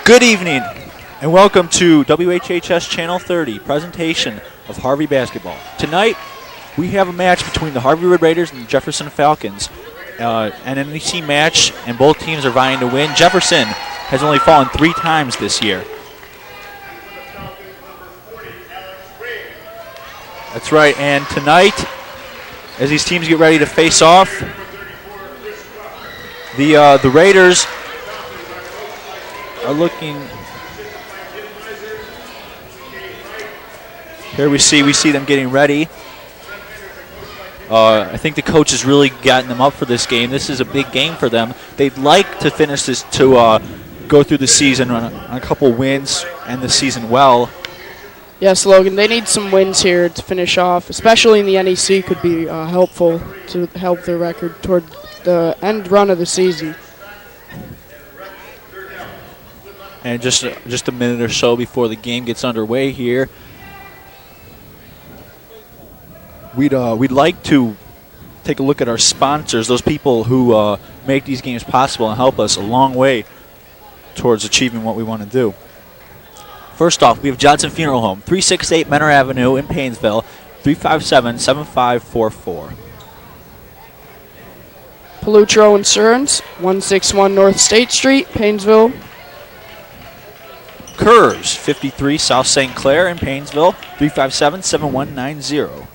Good evening, and welcome to WHHS Channel 30 presentation of Harvey basketball. Tonight, we have a match between the Harvey Red Raiders and the Jefferson Falcons. An NEC match, and both teams are vying to win. Jefferson has only fallen 3 times this year. That's right, and tonight, as these teams get ready to face off, the Raiders are looking. Here we see them getting ready. I think the coach has really gotten them up for this game. This is a big game for them. They'd like to finish this to go through the season on a couple wins and the season well. Yes, Logan, they need some wins here to finish off, especially in the NEC could be helpful to help their record toward the end run of the season. And just a minute or so before the game gets underway here, we'd like to take a look at our sponsors, those people who make these games possible and help us a long way towards achieving what we want to do. First off, we have Johnson Funeral Home, 368 Menor Avenue in Painesville, 357-7544. Palutro Insurance, 161 North State Street, Painesville. Kerrs, 53 South St. Clair in Painesville, 357-7190.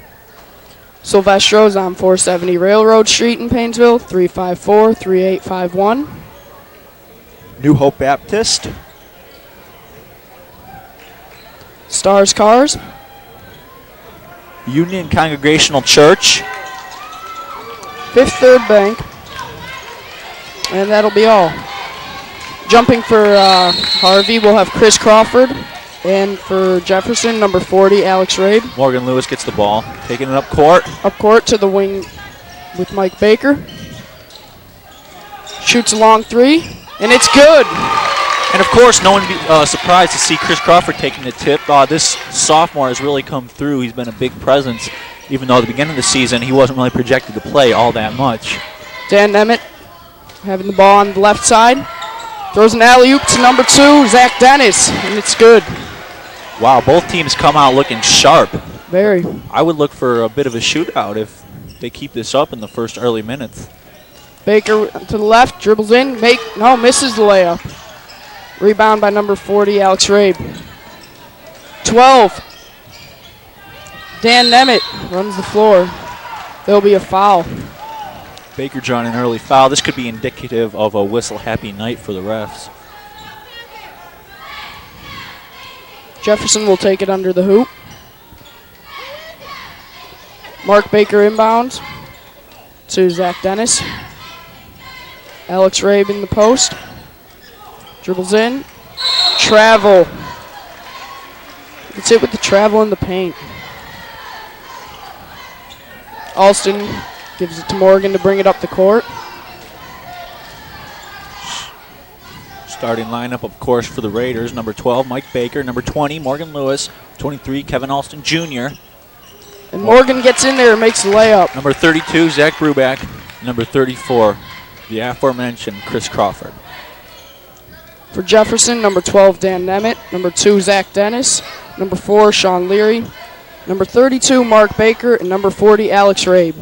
Silvestro's on 470 Railroad Street in Painesville, 354-3851. New Hope Baptist. Stars Cars. Union Congregational Church. Fifth Third Bank. And that'll be all. Jumping for Harvey, we'll have Chris Crawford. And for Jefferson, number 40, Alex Rabe. Morgan Lewis gets the ball, taking it up court. Up court to the wing with Mike Baker. Shoots a long 3, and it's good. And of course, no one be surprised to see Chris Crawford taking the tip. This sophomore has really come through. He's been a big presence, even though at the beginning of the season he wasn't really projected to play all that much. Dan Nemeth having the ball on the left side. Throws an alley-oop to number 2, Zach Dennis, and it's good. Wow, both teams come out looking sharp. Very. I would look for a bit of a shootout if they keep this up in the first early minutes. Baker to the left, dribbles in, misses the layup. Rebound by number 40, Alex Rabe. 12. Dan Nemeth runs the floor. There'll be a foul. Baker drawing an early foul. This could be indicative of a whistle-happy night for the refs. Jefferson will take it under the hoop. Mark Baker inbounds to Zach Dennis. Alex Rabe in the post. Dribbles in. Travel. Gets it with the travel in the paint. Alston gives it to Morgan to bring it up the court. Starting lineup, of course, for the Raiders. Number 12, Mike Baker. Number 20, Morgan Lewis. 23, Kevin Alston Jr. And Morgan gets in there and makes the layup. Number 32, Zach Bruback. Number 34, the aforementioned Chris Crawford. For Jefferson, number 12, Dan Nemeth. Number 2, Zach Dennis. Number 4, Sean Leary. Number 32, Mark Baker. And number 40, Alex Rabe.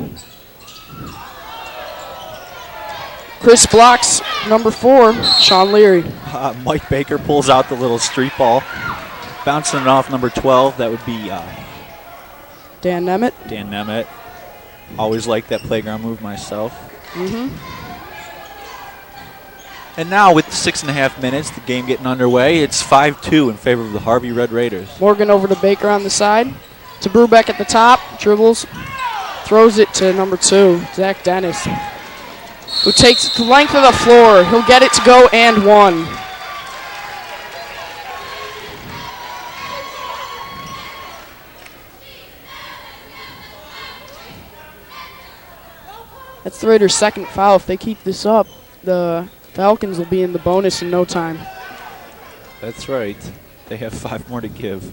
Chris blocks number 4, Sean Leary. Mike Baker pulls out the little street ball. Bouncing it off number 12, that would be Dan Nemeth. Dan Nemeth. Always liked that playground move myself. And now with 6.5 minutes, the game getting underway, it's 5-2 in favor of the Harvey Red Raiders. Morgan over to Baker on the side. To Brubeck at the top, dribbles, throws it to number 2, Zach Dennis, who takes it to the length of the floor. He'll get it to go and 1. That's the Raiders' second foul. If they keep this up, the Falcons will be in the bonus in no time. That's right. They have 5 more to give.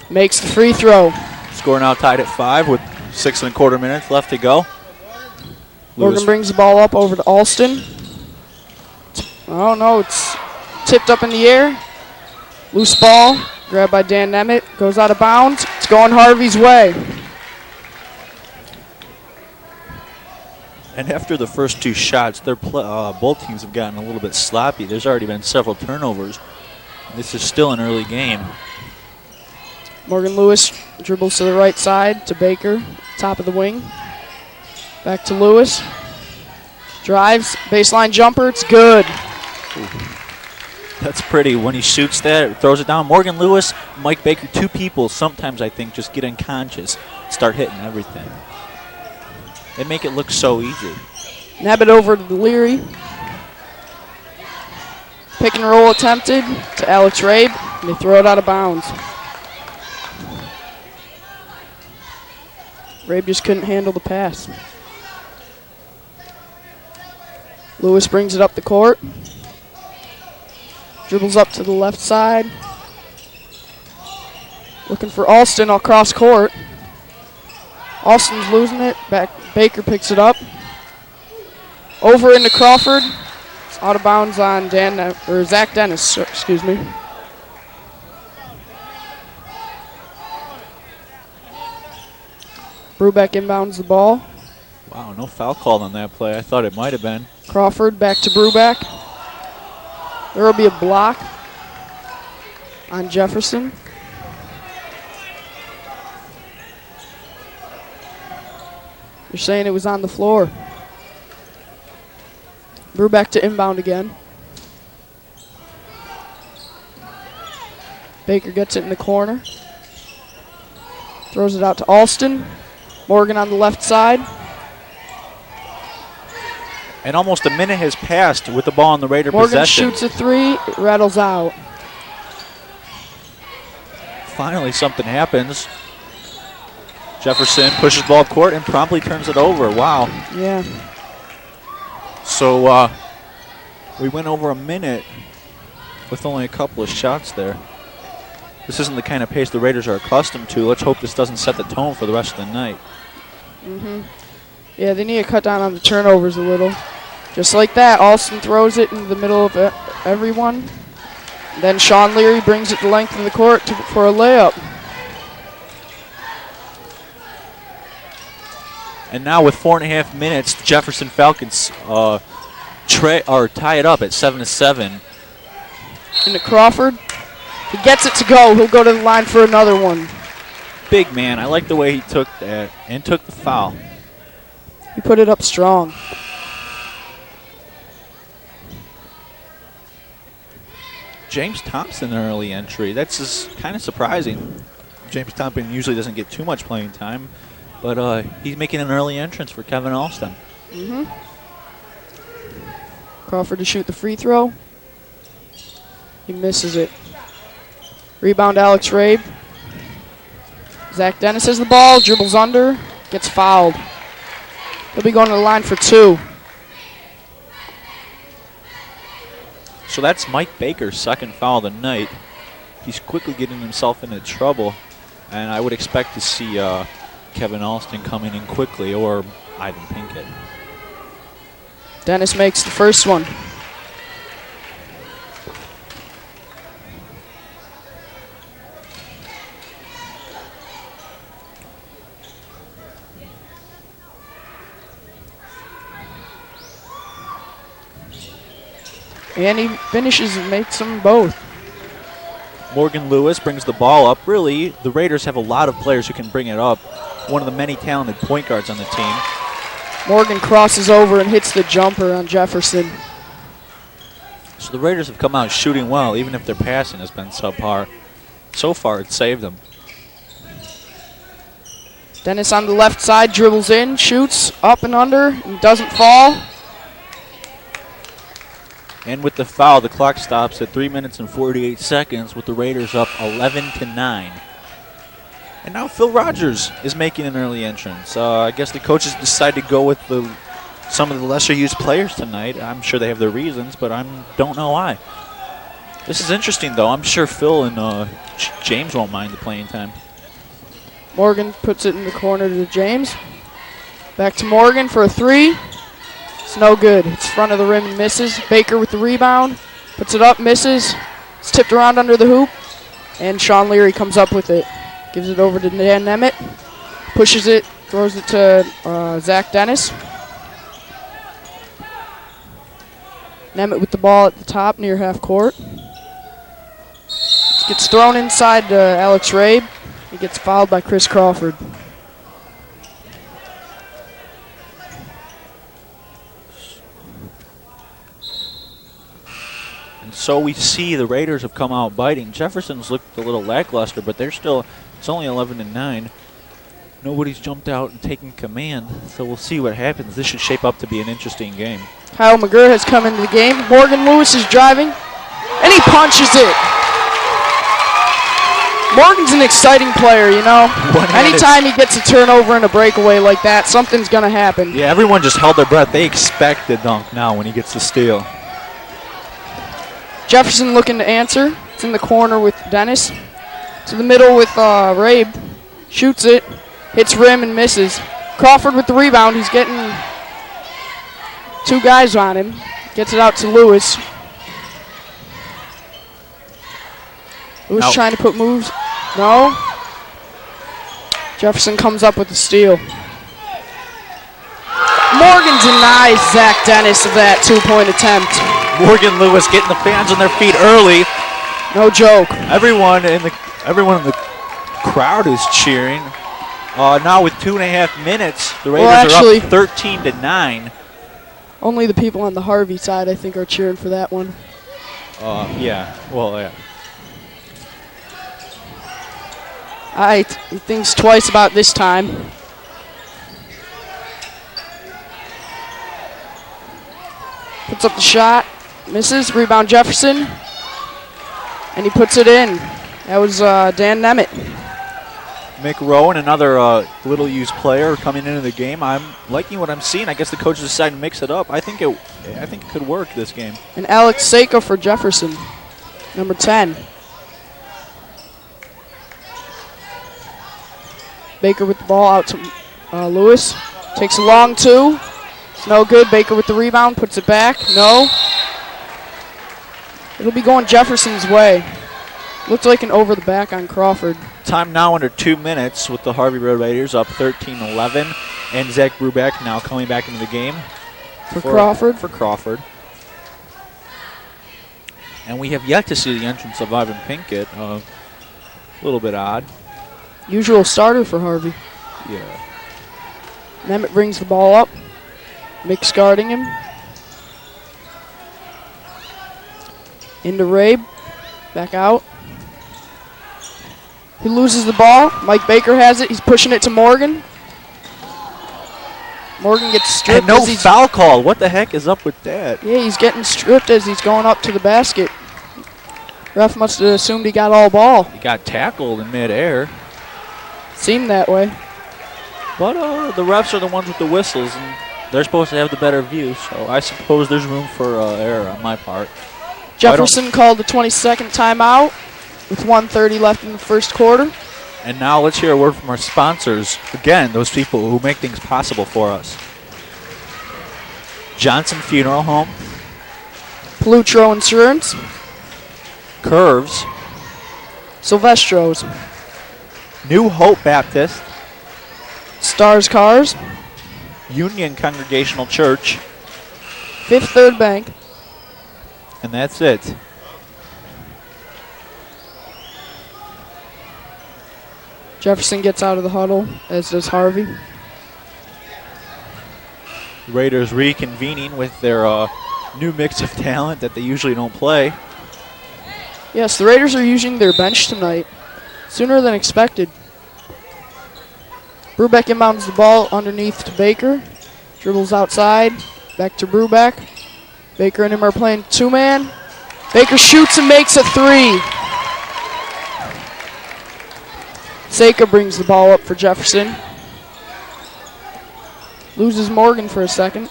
Makes the free throw. Score now tied at 5 with 6.25 minutes left to go. Morgan brings the ball up over to Alston. Oh, no, it's tipped up in the air. Loose ball, grabbed by Dan Nemeth, goes out of bounds. It's going Harvey's way. And after the first two shots, both teams have gotten a little bit sloppy. There's already been several turnovers. This is still an early game. Morgan Lewis dribbles to the right side to Baker, top of the wing. Back to Lewis. Drives, baseline jumper, it's good. Ooh. That's pretty. When he shoots that, throws it down. Morgan Lewis, Mike Baker, two people sometimes I think just get unconscious, start hitting everything. They make it look so easy. Nab it over to Leary. Pick and roll attempted to Alex Rabe, and they throw it out of bounds. Rabe just couldn't handle the pass. Lewis brings it up the court. Dribbles up to the left side. Looking for Alston across court. Alston's losing it. Back. Baker picks it up. Over into Crawford. It's out of bounds on Zach Dennis. Excuse me. Brubeck inbounds the ball. Wow, no foul called on that play. I thought it might have been. Crawford back to Brubeck. There will be a block on Jefferson. They're saying it was on the floor. Brubeck to inbound again. Baker gets it in the corner. Throws it out to Alston. Morgan on the left side. And almost a minute has passed with the ball in the Raider possession. Morgan shoots a three, it rattles out. Finally something happens. Jefferson pushes the ball up court and promptly turns it over. Wow. Yeah. So we went over a minute with only a couple of shots there. This isn't the kind of pace the Raiders are accustomed to. Let's hope this doesn't set the tone for the rest of the night. Yeah, they need to cut down on the turnovers a little. Just like that, Alston throws it in the middle of everyone. Then Sean Leary brings it the length of the court for a layup. And now with 4.5 minutes, the Jefferson Falcons tie it up at 7-7. Into Crawford. He gets it to go. He'll go to the line for another one. Big man. I like the way he took that and took the foul. He put it up strong. James Thompson, an early entry. That's just kind of surprising. James Thompson usually doesn't get too much playing time, but he's making an early entrance for Kevin Alston. Crawford to shoot the free throw. He misses it. Rebound, Alex Rabe. Zach Dennis has the ball, dribbles under, gets fouled. He'll be going to the line for two. So that's Mike Baker's second foul of the night. He's quickly getting himself into trouble, and I would expect to see Kevin Alston coming in quickly, or Ivan Pinkett. Dennis makes the first one. And he finishes and makes them both. Morgan Lewis brings the ball up. Really, the Raiders have a lot of players who can bring it up. One of the many talented point guards on the team. Morgan crosses over and hits the jumper on Jefferson. So the Raiders have come out shooting well, even if their passing has been subpar. So far, it's saved them. Dennis on the left side dribbles in, shoots up and under, and doesn't fall. And with the foul, the clock stops at 3 minutes and 48 seconds with the Raiders up 11-9. And now Phil Rogers is making an early entrance. I guess the coaches decided to go with some of the lesser-used players tonight. I'm sure they have their reasons, but I don't know why. This is interesting, though. I'm sure Phil and James won't mind the playing time. Morgan puts it in the corner to James. Back to Morgan for a three. It's no good. It's front of the rim and misses. Baker with the rebound. Puts it up, misses. It's tipped around under the hoop. And Sean Leary comes up with it. Gives it over to Dan Nemeth. Pushes it, throws it to Zach Dennis. Nemeth with the ball at the top near half court. Gets thrown inside to Alex Rabe. He gets fouled by Chris Crawford. And so we see the Raiders have come out biting. Jefferson's looked a little lackluster, but they're still, it's only 11-9. Nobody's jumped out and taken command, so we'll see what happens. This should shape up to be an interesting game. Kyle McGurr has come into the game. Morgan Lewis is driving, and he punches it. Morgan's an exciting player, you know. Anytime he gets a turnover and a breakaway like that, something's going to happen. Yeah, everyone just held their breath. They expect the dunk now when he gets the steal. Jefferson looking to answer. It's in the corner with Dennis. To the middle with Rabe. Shoots it. Hits rim and misses. Crawford with the rebound. He's getting two guys on him. Gets it out to Lewis. Lewis trying to put moves. No. Jefferson comes up with the steal. Morgan denies Zach Dennis of that two-point attempt. Morgan Lewis getting the fans on their feet early. No joke. Everyone in the crowd is cheering. Now with 2.5 minutes, the Raiders are up 13-9. Only the people on the Harvey side, I think, are cheering for that one. Yeah. Well, yeah. He thinks twice about this time. Puts up the shot. Misses. Rebound Jefferson. And he puts it in. That was Dan Nemeth. Mick Rowan, another little-used player coming into the game. I'm liking what I'm seeing. I guess the coaches decided to mix it up. I think it could work this game. And Alex Seiko for Jefferson, number 10. Baker with the ball out to Lewis. Takes a long two. It's no good. Baker with the rebound. Puts it back. No. It'll be going Jefferson's way. Looked like an over the back on Crawford. Time now under 2 minutes with the Harvey Road Raiders up 13-11. And Zach Brubeck now coming back into the game. For Crawford. For Crawford. And we have yet to see the entrance of Ivan Pinkett. A little bit odd. Usual starter for Harvey. Yeah. Nemeth brings the ball up. Mick's guarding him. Into Rabe. Back out. He loses the ball. Mike Baker has it. He's pushing it to Morgan. Morgan gets stripped. And no foul call. What the heck is up with that? Yeah, he's getting stripped as he's going up to the basket. Ref must have assumed he got all ball. He got tackled in midair. Seemed that way. But the refs are the ones with the whistles, and they're supposed to have the better view, so I suppose there's room for error on my part. Jefferson called the 22nd timeout with 1:30 left in the first quarter. And now let's hear a word from our sponsors. Again, those people who make things possible for us. Johnson Funeral Home. Plutro Insurance. Curves. Silvestro's. New Hope Baptist. Stars Cars. Union Congregational Church. Fifth Third Bank. And that's it. Jefferson gets out of the huddle, as does Harvey. Raiders reconvening with their new mix of talent that they usually don't play. Yes, the Raiders are using their bench tonight, sooner than expected. Brubeck inbounds the ball underneath to Baker. Dribbles outside, back to Brubeck. Baker and him are playing two-man. Baker shoots and makes a three. Seika brings the ball up for Jefferson. Loses Morgan for a second.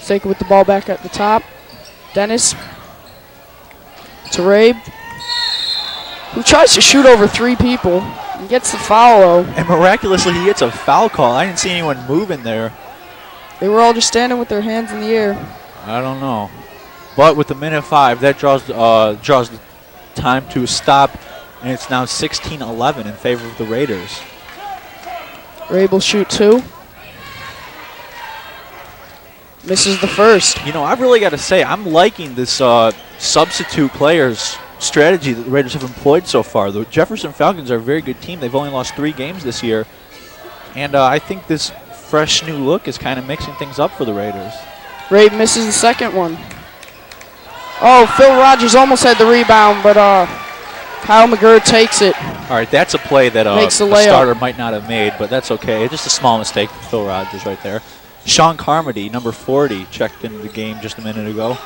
Seika with the ball back at the top. Dennis to Rabe, who tries to shoot over three people and gets the foul. And miraculously, he gets a foul call. I didn't see anyone moving there. They were all just standing with their hands in the air. I don't know. But with the minute 5, that draws the time to a stop, and it's now 16-11 in favor of the Raiders. Rabe will shoot 2. Misses the first. You know, I've really got to say, I'm liking this substitute players strategy that the Raiders have employed so far. The Jefferson Falcons are a very good team. They've only lost 3 games this year. And I think this fresh new look is kind of mixing things up for the Raiders. Rabe misses the second one. Oh, Phil Rogers almost had the rebound, but Kyle McGurr takes it. All right, that's a play that a layup. starter might not have made, but that's okay. Just a small mistake for Phil Rogers right there. Sean Carmody, number 40, checked into the game just a minute ago.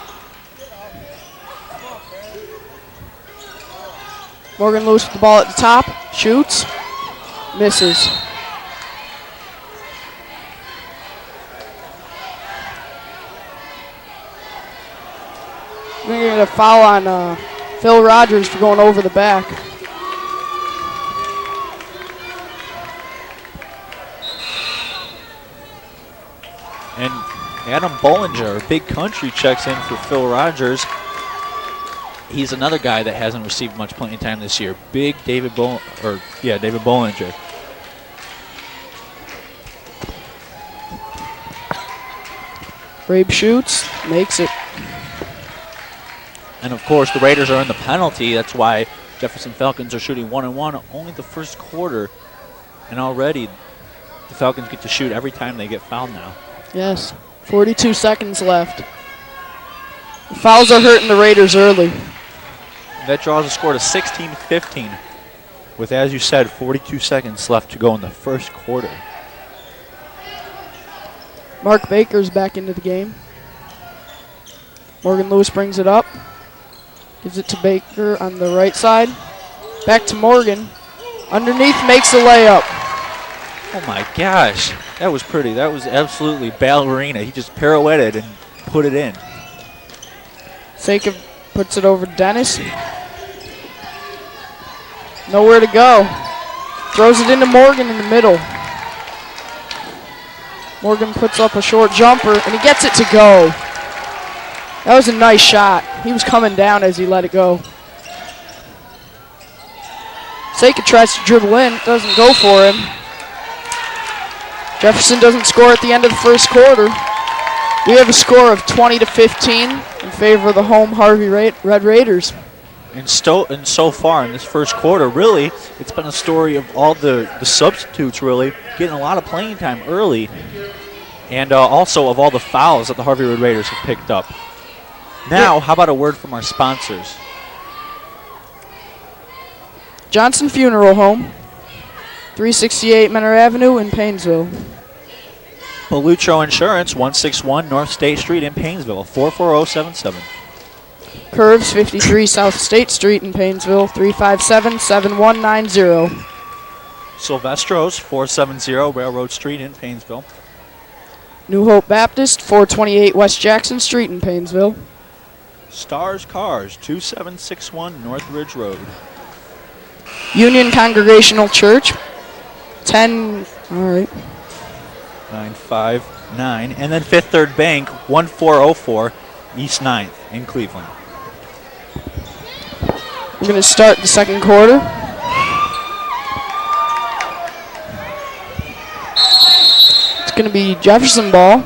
Morgan Lewis with the ball at the top. Shoots. Misses. We're going to get a foul on Phil Rogers for going over the back. And Adam Bollinger, Big Country, checks in for Phil Rogers. He's another guy that hasn't received much playing time this year. Big David Bollinger. Rabe shoots, makes it. And of course, the Raiders are in the penalty. That's why Jefferson Falcons are shooting 1-1 only the first quarter. And already, the Falcons get to shoot every time they get fouled now. Yes, 42 seconds left. The fouls are hurting the Raiders early. That draws a score to 16-15 with, as you said, 42 seconds left to go in the first quarter. Mark Baker's back into the game. Morgan Lewis brings it up. Gives it to Baker on the right side. Back to Morgan. Underneath, makes a layup. Oh my gosh, that was pretty. That was absolutely ballerina. He just pirouetted and put it in. Sakic puts it over to Dennis. Nowhere to go. Throws it into Morgan in the middle. Morgan puts up a short jumper, and he gets it to go. That was a nice shot. He was coming down as he let it go. Sakic tries to dribble in. It doesn't go for him. Jefferson doesn't score at the end of the first quarter. We have a score of 20-15 in favor of the home Harvey Red Raiders. And so far in this first quarter, really, it's been a story of all the substitutes really getting a lot of playing time early, and also of all the fouls that the Harvey Red Raiders have picked up. Now, how about a word from our sponsors? Johnson Funeral Home, 368 Menor Avenue in Paynesville. Belutro Insurance, 161 North State Street in Paynesville, 44077. Curves, 53 South State Street in Paynesville, 357-7190. Silvestros, 470 Railroad Street in Paynesville. New Hope Baptist, 428 West Jackson Street in Paynesville. Stars Cars, 2761 North Ridge Road. Union Congregational Church, 959. And then Fifth Third Bank, 1404 East 9th in Cleveland. We're going to start the second quarter. It's going to be Jefferson ball.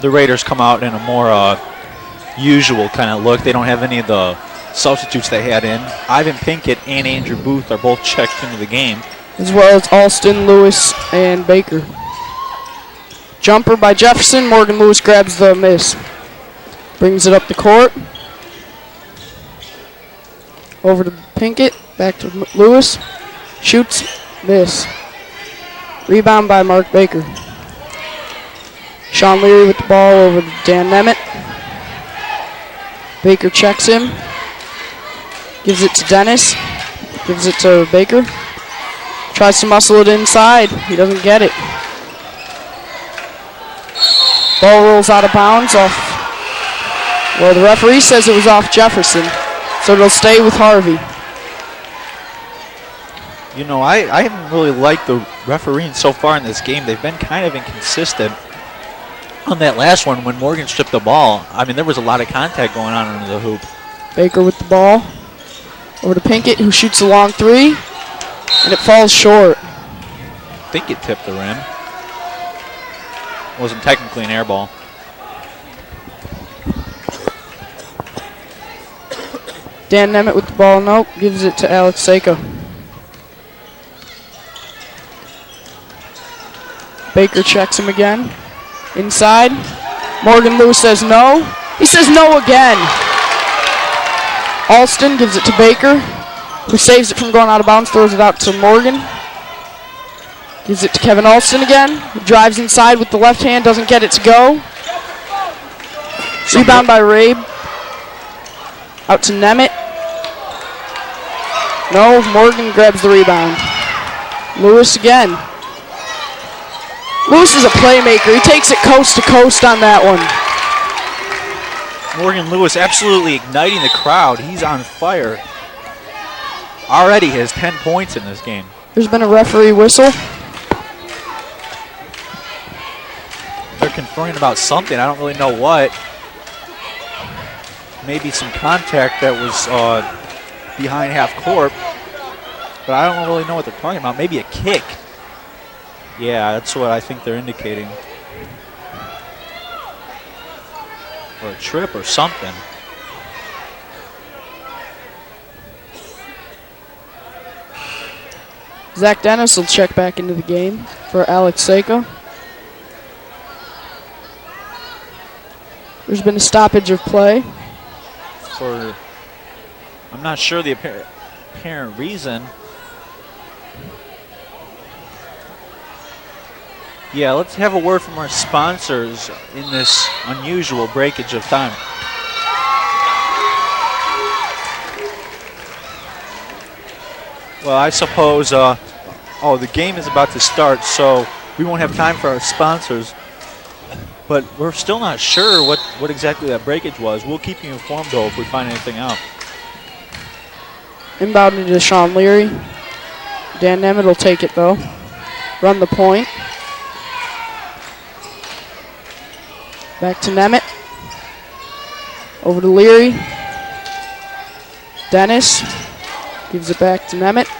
The Raiders come out in a more usual kind of look. They don't have any of the substitutes they had in. Ivan Pinkett and Andrew Booth are both checked into the game. As well as Alston, Lewis, and Baker. Jumper by Jefferson. Morgan Lewis grabs the miss. Brings it up the court. Over to Pinkett. Back to Lewis. Shoots. Miss. Rebound by Mark Baker. Sean Leary with the ball over to Dan Nemeth. Baker checks him. Gives it to Dennis. Gives it to Baker. Tries to muscle it inside. He doesn't get it. Ball rolls out of bounds off. Well, the referee says it was off Jefferson, so it'll stay with Harvey. You know, I haven't really liked the refereeing so far in this game. They've been kind of inconsistent. On that last one, when Morgan stripped the ball, I mean, there was a lot of contact going on under the hoop. Baker with the ball. Over to Pinkett, who shoots a long three. And it falls short. I think it tipped the rim. Wasn't technically an air ball. Dan Nemeth with the ball. Nope. Gives it to Alex Seiko. Baker checks him again. Inside. Morgan Lewis says no. He says no again. Alston gives it to Baker, who saves it from going out of bounds, throws it out to Morgan. Gives it to Kevin Alston again. He drives inside with the left hand, doesn't get it to go. Rebound by Rabe. Out to Nemeth. No, Morgan grabs the rebound. Lewis again. Lewis is a playmaker. He takes it coast to coast on that one. Morgan Lewis absolutely igniting the crowd. He's on fire. Already has 10 points in this game. There's been a referee whistle. They're conferring about something. I don't really know what. Maybe some contact that was behind half court. But I don't really know what they're talking about. Maybe a kick. Yeah, that's what I think they're indicating. Or a trip or something. Zach Dennis will check back into the game for Alex Seiko. There's been a stoppage of play. I'm not sure the apparent reason. Yeah, let's have a word from our sponsors in this unusual breakage of time. Well, I suppose, the game is about to start, so we won't have time for our sponsors. But we're still not sure what exactly that breakage was. We'll keep you informed, though, if we find anything out. Inbound into Sean Leary. Dan Nemeth will take it, though. Run the point. Back to Nemeth. Over to Leary. Dennis gives it back to Nemeth.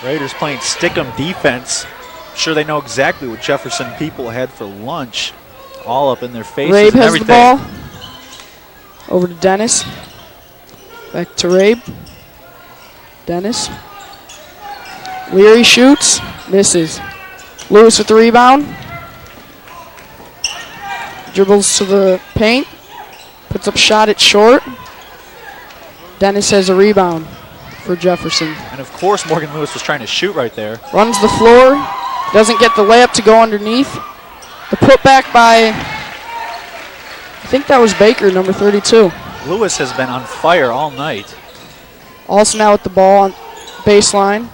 Raiders playing stick-em defense. I'm sure they know exactly what Jefferson people had for lunch. All up in their faces Rabe and has everything. the ball. Over to Dennis. Back to Rabe. Dennis. Leary shoots. Misses. Lewis with the rebound. Dribbles to the paint. Puts up a shot, it's short. Dennis has a rebound for Jefferson. And of course Morgan Lewis was trying to shoot right there. Runs the floor. Doesn't get the layup to go underneath. The putback by, I think that was Baker, number 32. Lewis has been on fire all night. Also now with the ball on baseline.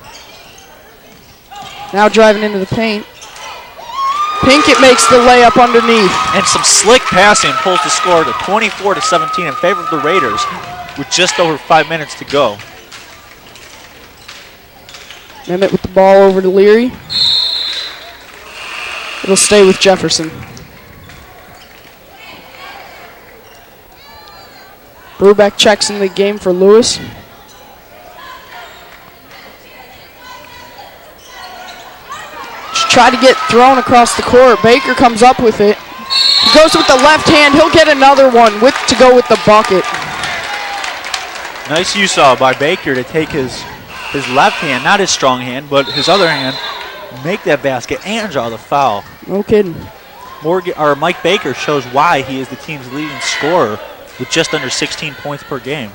Now driving into the paint. Pinkett makes the layup underneath. And some slick passing pulls the score to 24-17 in favor of the Raiders with just over 5 minutes to go. Nemeth with the ball over to Leary. It'll stay with Jefferson. Brubeck checks in the game for Lewis. Try to get thrown across the court. Baker comes up with it. He goes with the left hand. He'll get another one to go with the bucket. Nice use by Baker to take his left hand, not his strong hand, but his other hand, make that basket and draw the foul. No kidding. Mike Baker shows why he is the team's leading scorer with just under 16 points per game.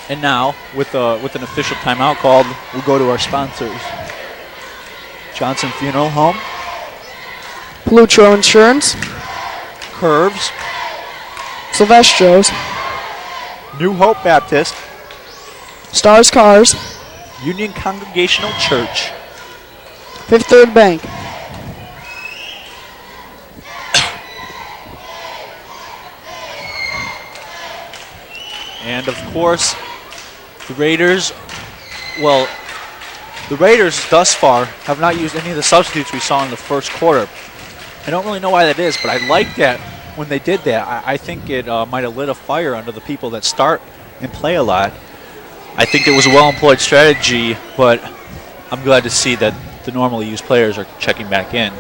And now, with an official timeout called, we'll go to our sponsors. Johnson Funeral Home. Plutro Insurance. Curves. Silvestro's. New Hope Baptist. Stars Cars. Union Congregational Church. Fifth Third Bank. course, the Raiders thus far have not used any of the substitutes we saw in the first quarter. I don't really know why that is, but I like that when they did that. I think it might have lit a fire under the people that start and play a lot. I think it was a well-employed strategy, but I'm glad to see that the normally used players are checking back in.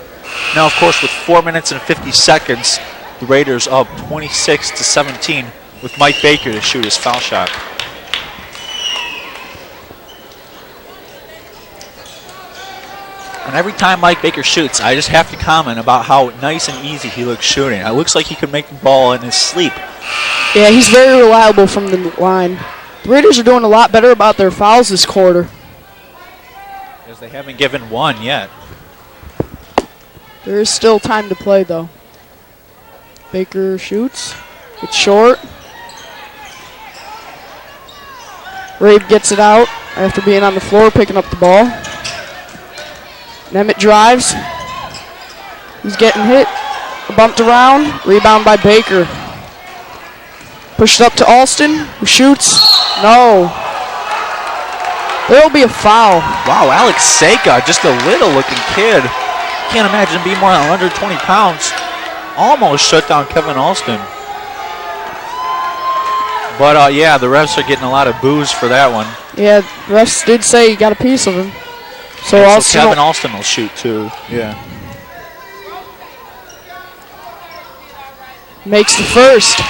Now, of course, with 4 minutes and 50 seconds, the Raiders up 26-17 with Mike Baker to shoot his foul shot. And every time Mike Baker shoots, I just have to comment about how nice and easy he looks shooting. It looks like he could make the ball in his sleep. Yeah, he's very reliable from the line. The Raiders are doing a lot better about their fouls this quarter. Because they haven't given one yet. There is still time to play, though. Baker shoots. It's short. Rabe gets it out after being on the floor, picking up the ball. Nemeth drives. He's getting hit. Bumped around. Rebound by Baker. Pushed up to Alston, who shoots. No. There'll be a foul. Wow, Alex Seka, just a little-looking kid. Can't imagine being more than 120 pounds. Almost shut down Kevin Alston. But, yeah, the refs are getting a lot of boos for that one. Yeah, the refs did say he got a piece of him. So, Kevin Alston will shoot, too. Yeah. Makes the first.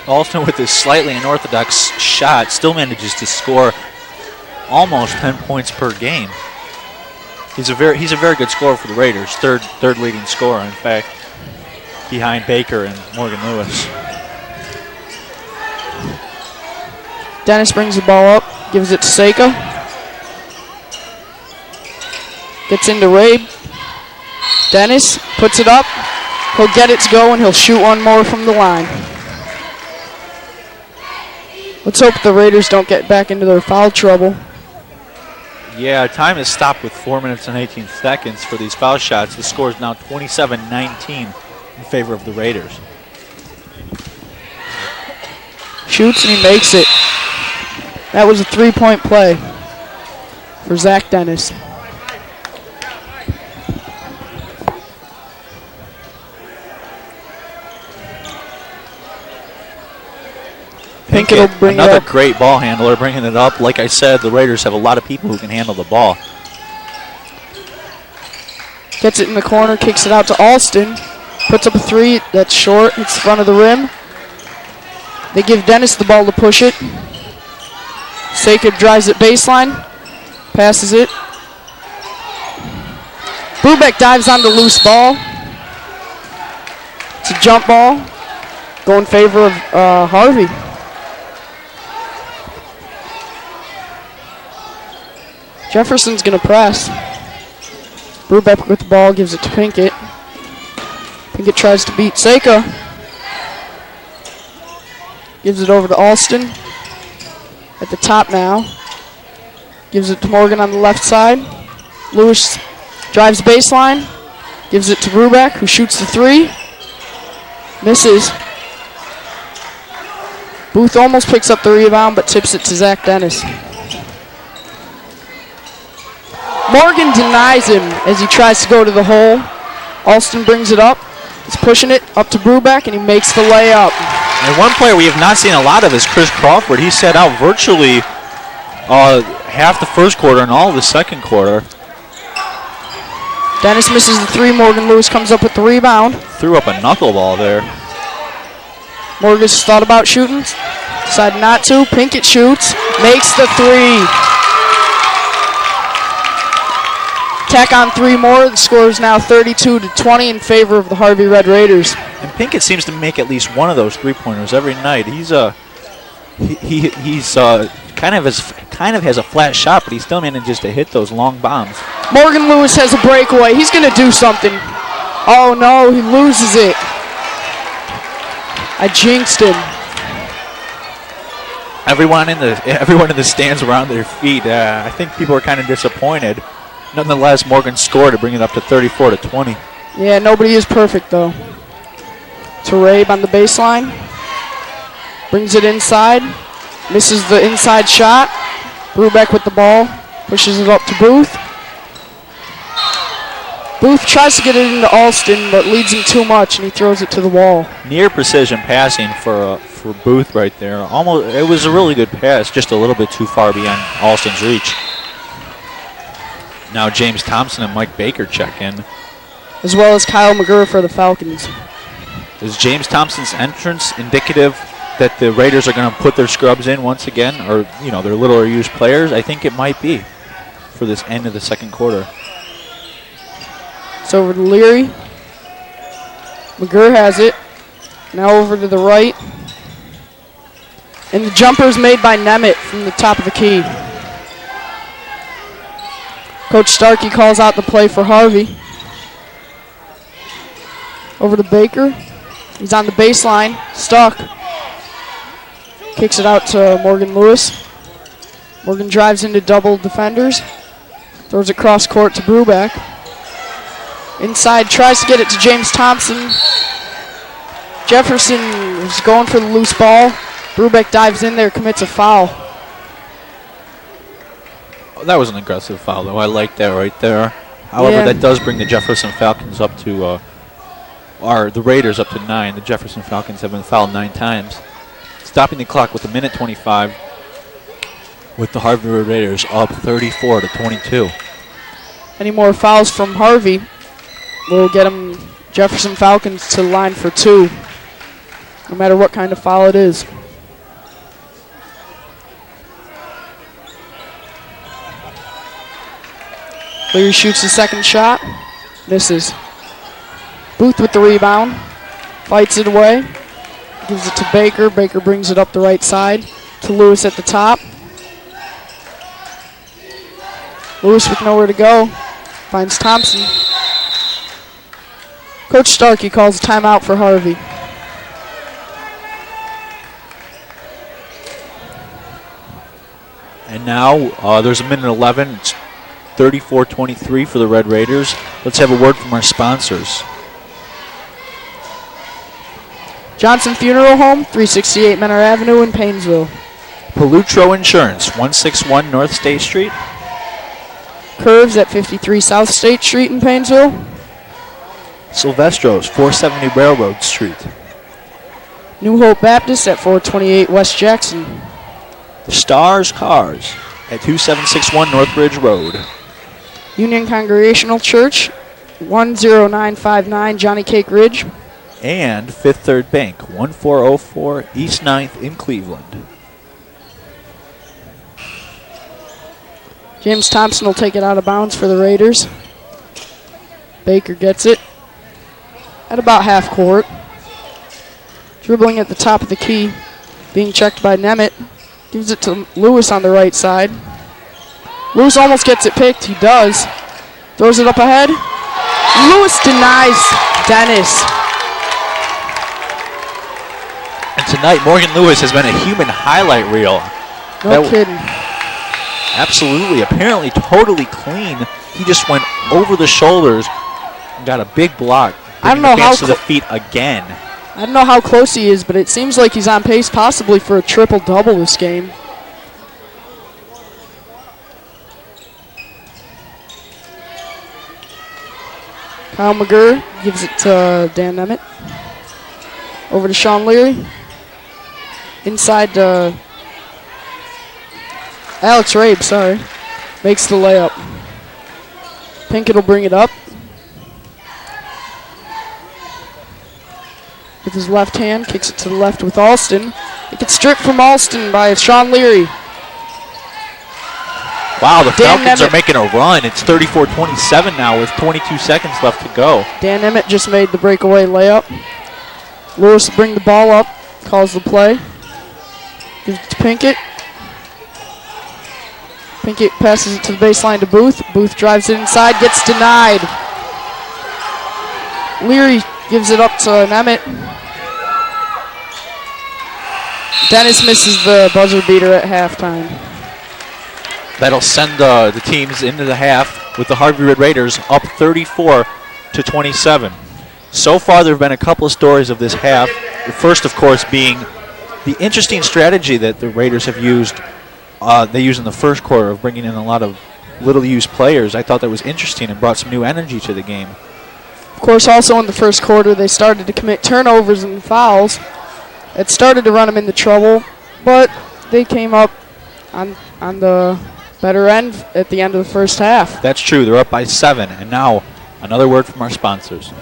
Alston, with his slightly unorthodox shot, still manages to score almost 10 points per game. He's a very good scorer for the Raiders. Third leading scorer, in fact, behind Baker and Morgan Lewis. Dennis brings the ball up, gives it to Seka. Gets into Rabe. Dennis puts it up. He'll get it to go, and he'll shoot one more from the line. Let's hope the Raiders don't get back into their foul trouble. Yeah, time has stopped with 4 minutes and 18 seconds for these foul shots. The score is now 27-19 in favor of the Raiders. Shoots and he makes it. That was a three-point play for Zach Dennis. Pinkett will bring another it up. Great ball handler, bringing it up. Like I said, the Raiders have a lot of people who can handle the ball. Gets it in the corner, kicks it out to Alston. Puts up a three that's short, hits the front of the rim. They give Dennis the ball to push it. Seka drives it baseline, passes it. Brubeck dives on the loose ball. It's a jump ball. Go in favor of Harvey. Jefferson's going to press. Brubeck with the ball, gives it to Pinkett. Pinkett tries to beat Seka. Gives it over to Alston. At the top now. Gives it to Morgan on the left side. Lewis drives baseline. Gives it to Brubeck, who shoots the three. Misses. Booth almost picks up the rebound, but tips it to Zach Dennis. Morgan denies him as he tries to go to the hole. Alston brings it up. He's pushing it up to Brubeck, and he makes the layup. And one player we have not seen a lot of is Chris Crawford. He sat out virtually half the first quarter and all of the second quarter. Dennis misses the three. Morgan Lewis comes up with the rebound. Threw up a knuckleball there. Morgan's thought about shooting. Decided not to. Pinkett shoots. Makes the three. Tack on three more. The score is now 32-20 in favor of the Harvey Red Raiders. And Pinkett seems to make at least one of those three-pointers every night. He's kind of has a flat shot, but he still manages to hit those long bombs. Morgan Lewis has a breakaway. He's going to do something. Oh no, he loses it. I jinxed him. Everyone in the stands were on their feet. I think people were kind of disappointed. Nonetheless, Morgan scored to bring it up to 34-20. Yeah, nobody is perfect though. To Rabe on the baseline. Brings it inside. Misses the inside shot. Brubeck with the ball. Pushes it up to Booth. Booth tries to get it into Alston, but leads him too much, and he throws it to the wall. Near precision passing for Booth right there. Almost, it was a really good pass, just a little bit too far beyond Alston's reach. Now James Thompson and Mike Baker check in. As well as Kyle McGurr for the Falcons. Is James Thompson's entrance indicative that the Raiders are going to put their scrubs in once again, or their littler used players? I think it might be for this end of the second quarter. It's over to Leary. McGurr has it. Now over to the right. And the jumper is made by Nemeth from the top of the key. Coach Starkey calls out the play for Harvey. Over to Baker. He's on the baseline. Stuck. Kicks it out to Morgan Lewis. Morgan drives into double defenders. Throws it cross court to Brubeck. Inside, tries to get it to James Thompson. Jefferson is going for the loose ball. Brubeck dives in there, commits a foul. Oh, that was an aggressive foul, though. I like that right there. However, that does bring the Jefferson Falcons up to, the Raiders up to 9. The Jefferson Falcons have been fouled 9 times. Stopping the clock with 1:25 with the Harvey Raiders up 34-22. Any more fouls from Harvey will get them Jefferson Falcons to the line for 2, no matter what kind of foul it is. Leary shoots the second shot, misses. Booth with the rebound, fights it away, gives it to Baker. Baker brings it up the right side to Lewis at the top. Lewis with nowhere to go, finds Thompson. Coach Starkey calls a timeout for Harvey. And now there's 1:11. It's 34-23 for the Red Raiders. Let's have a word from our sponsors. Johnson Funeral Home, 368 Menor Avenue in Painesville. Palutro Insurance, 161 North State Street. Curves at 53 South State Street in Painesville. Silvestro's, 470 Railroad Street. New Hope Baptist at 428 West Jackson. The Stars Cars at 2761 Northridge Road. Union Congregational Church, 10959 Johnny Cake Ridge. And Fifth Third Bank, 1404 East 9th in Cleveland. James Thompson will take it out of bounds for the Raiders. Baker gets it at about half court. Dribbling at the top of the key, being checked by Nemeth. Gives it to Lewis on the right side. Lewis almost gets it picked. He does. Throws it up ahead. Lewis denies Dennis. And tonight, Morgan Lewis has been a human highlight reel. No kidding. Absolutely. Apparently totally clean. He just went over the shoulders and got a big block. I don't know how to the feet again. I don't know how close he is, but it seems like he's on pace possibly for a triple-double this game. Kyle McGurr gives it to Dan Nemeth. Over to Sean Leary. Inside to Alex Rabe, sorry. Makes the layup. Pinkett will bring it up. With his left hand, kicks it to the left with Alston. It gets stripped from Alston by Sean Leary. Wow, the Falcons are making a run. It's 34-27 now with 22 seconds left to go. Dan Nemeth just made the breakaway layup. Lewis will bring the ball up, calls the play. Gives it to Pinkett. Pinkett passes it to the baseline to Booth. Booth drives it inside, gets denied. Leary gives it up to Nemeth. Dennis misses the buzzer beater at halftime. That'll send the teams into the half with the Harvey Red Raiders up 34-27. So far, there have been a couple of stories of this half. The first, of course, being The interesting strategy that the Raiders have used, they used in the first quarter of bringing in a lot of little-used players. I thought that was interesting and brought some new energy to the game. Of course, also in the first quarter, they started to commit turnovers and fouls. It started to run them into trouble, but they came up on the better end at the end of the first half. That's true. They're up by 7. And now, another word from our sponsors.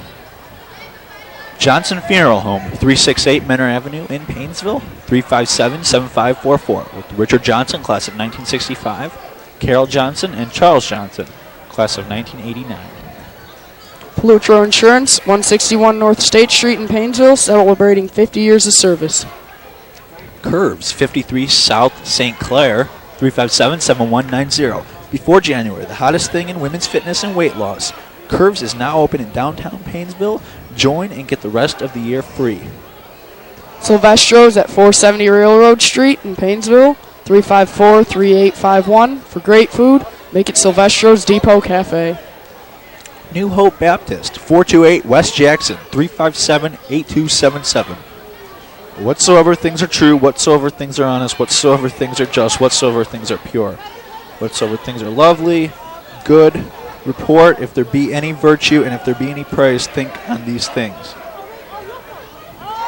Johnson Funeral Home, 368 Menor Avenue in Painesville, 357-7544, with Richard Johnson, class of 1965, Carol Johnson, and Charles Johnson, class of 1989. Plutro Insurance, 161 North State Street in Painesville, celebrating 50 years of service. Curves, 53 South St. Clair, 357-7190. Before January, the hottest thing in women's fitness and weight loss. Curves is now open in downtown Painesville. Join and get the rest of the year free. Silvestro's at 470 Railroad Street in Painesville, 354-3851. For great food, make it Silvestro's Depot Cafe. New Hope Baptist, 428 West Jackson, 357-8277. Whatsoever things are true, whatsoever things are honest, whatsoever things are just, whatsoever things are pure, whatsoever things are lovely, good, report if there be any virtue, and if there be any praise, think on these things.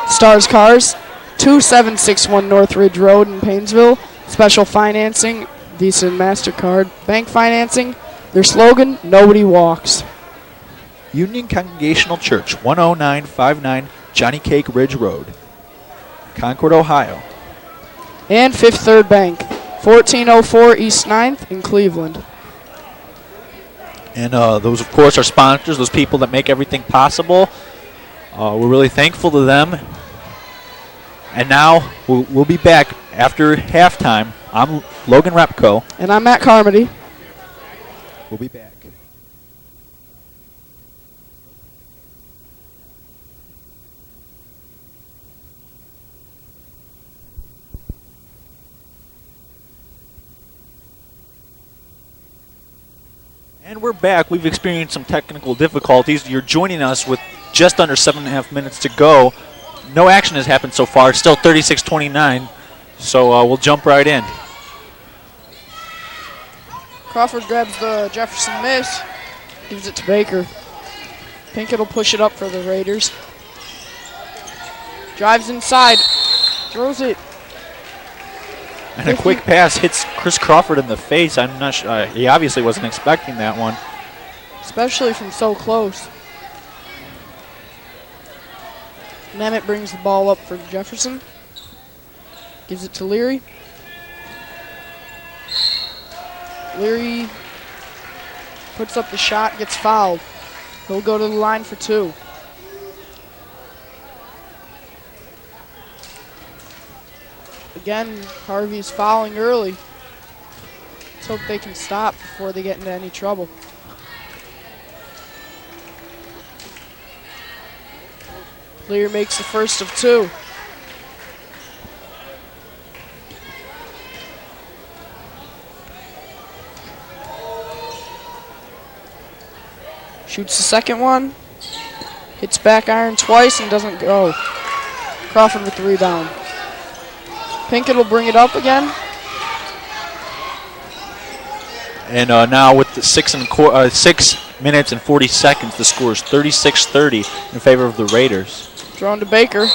Stars Cars, 2761 North Ridge Road in Painesville. Special financing, Visa and MasterCard, bank financing. Their slogan, nobody walks. Union Congregational Church, 10959 Johnny Cake Ridge Road, Concord, Ohio. And Fifth Third Bank, 1404 East 9th in Cleveland. And those, of course, are sponsors, those people that make everything possible. We're really thankful to them. And now we'll be back after halftime. I'm Logan Repko. And I'm Matt Carmody. We'll be back. And we're back. We've experienced some technical difficulties. You're joining us with just under 7.5 minutes to go. No action has happened so far. It's still 36-29, so we'll jump right in. Crawford grabs the Jefferson miss, gives it to Baker. Pinkett will push it up for the Raiders. Drives inside, throws it. And a quick pass hits Chris Crawford in the face. I'm not sure. He obviously wasn't expecting that one. Especially from so close. Nemeth brings the ball up for Jefferson. Gives it to Leary. Leary puts up the shot, gets fouled. He'll go to the line for 2. Again, Harvey's fouling early. Let's hope they can stop before they get into any trouble. Lear makes the first of 2. Shoots the second one. Hits back iron twice and doesn't go. Crawford with the rebound. Pinkett will bring it up again. And now with the 6 minutes and 40 seconds, the score is 36-30 in favor of the Raiders. Thrown to Baker.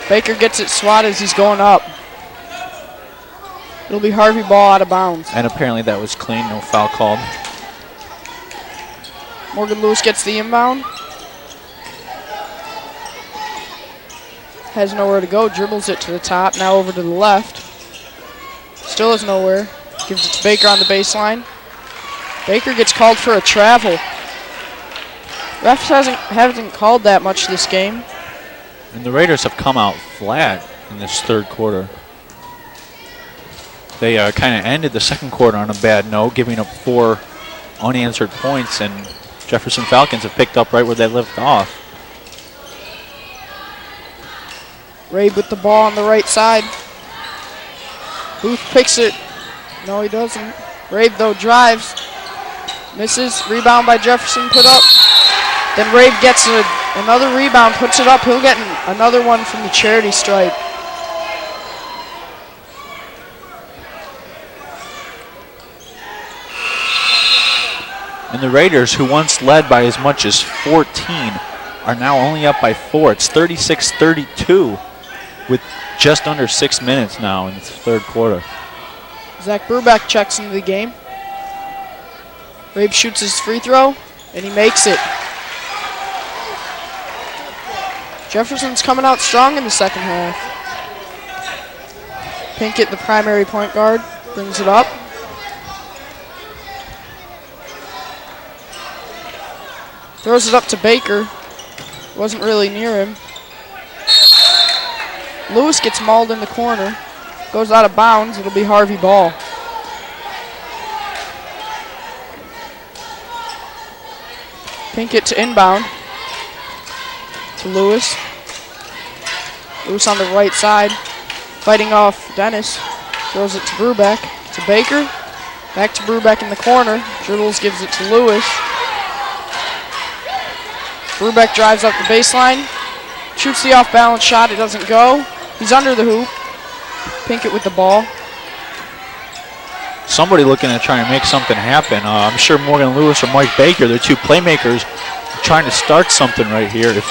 Baker gets it swatted as he's going up. It'll be Harvey ball out of bounds. And apparently that was clean, no foul called. Morgan Lewis gets the inbound. Has nowhere to go, dribbles it to the top, now over to the left. Still has nowhere. Gives it to Baker on the baseline. Baker gets called for a travel. Refs haven't called that much this game. And the Raiders have come out flat in this third quarter. They kind of ended the second quarter on a bad note, giving up 4 unanswered points, and Jefferson Falcons have picked up right where they left off. Rabe with the ball on the right side. Booth picks it. No, he doesn't. Rabe, though, drives. Misses. Rebound by Jefferson, put up. Then Rabe gets another rebound, puts it up. He'll get another one from the charity stripe. And the Raiders, who once led by as much as 14, are now only up by 4. It's 36-32 with just under 6 minutes now in the third quarter. Zach Brubeck checks into the game. Rabe shoots his free throw, and he makes it. Jefferson's coming out strong in the second half. Pinkett, the primary point guard, brings it up. Throws it up to Baker. Wasn't really near him. Lewis gets mauled in the corner. Goes out of bounds. It'll be Harvey ball. Pinkett to inbound. To Lewis. Lewis on the right side. Fighting off Dennis. Throws it to Brubeck. To Baker. Back to Brubeck in the corner. Dribbles, gives it to Lewis. Brubeck drives up the baseline. Shoots the off-balance shot. It doesn't go. He's under the hoop. Pinkett with the ball. Somebody looking to try and make something happen. I'm sure Morgan Lewis or Mike Baker, they're two playmakers, trying to start something right here if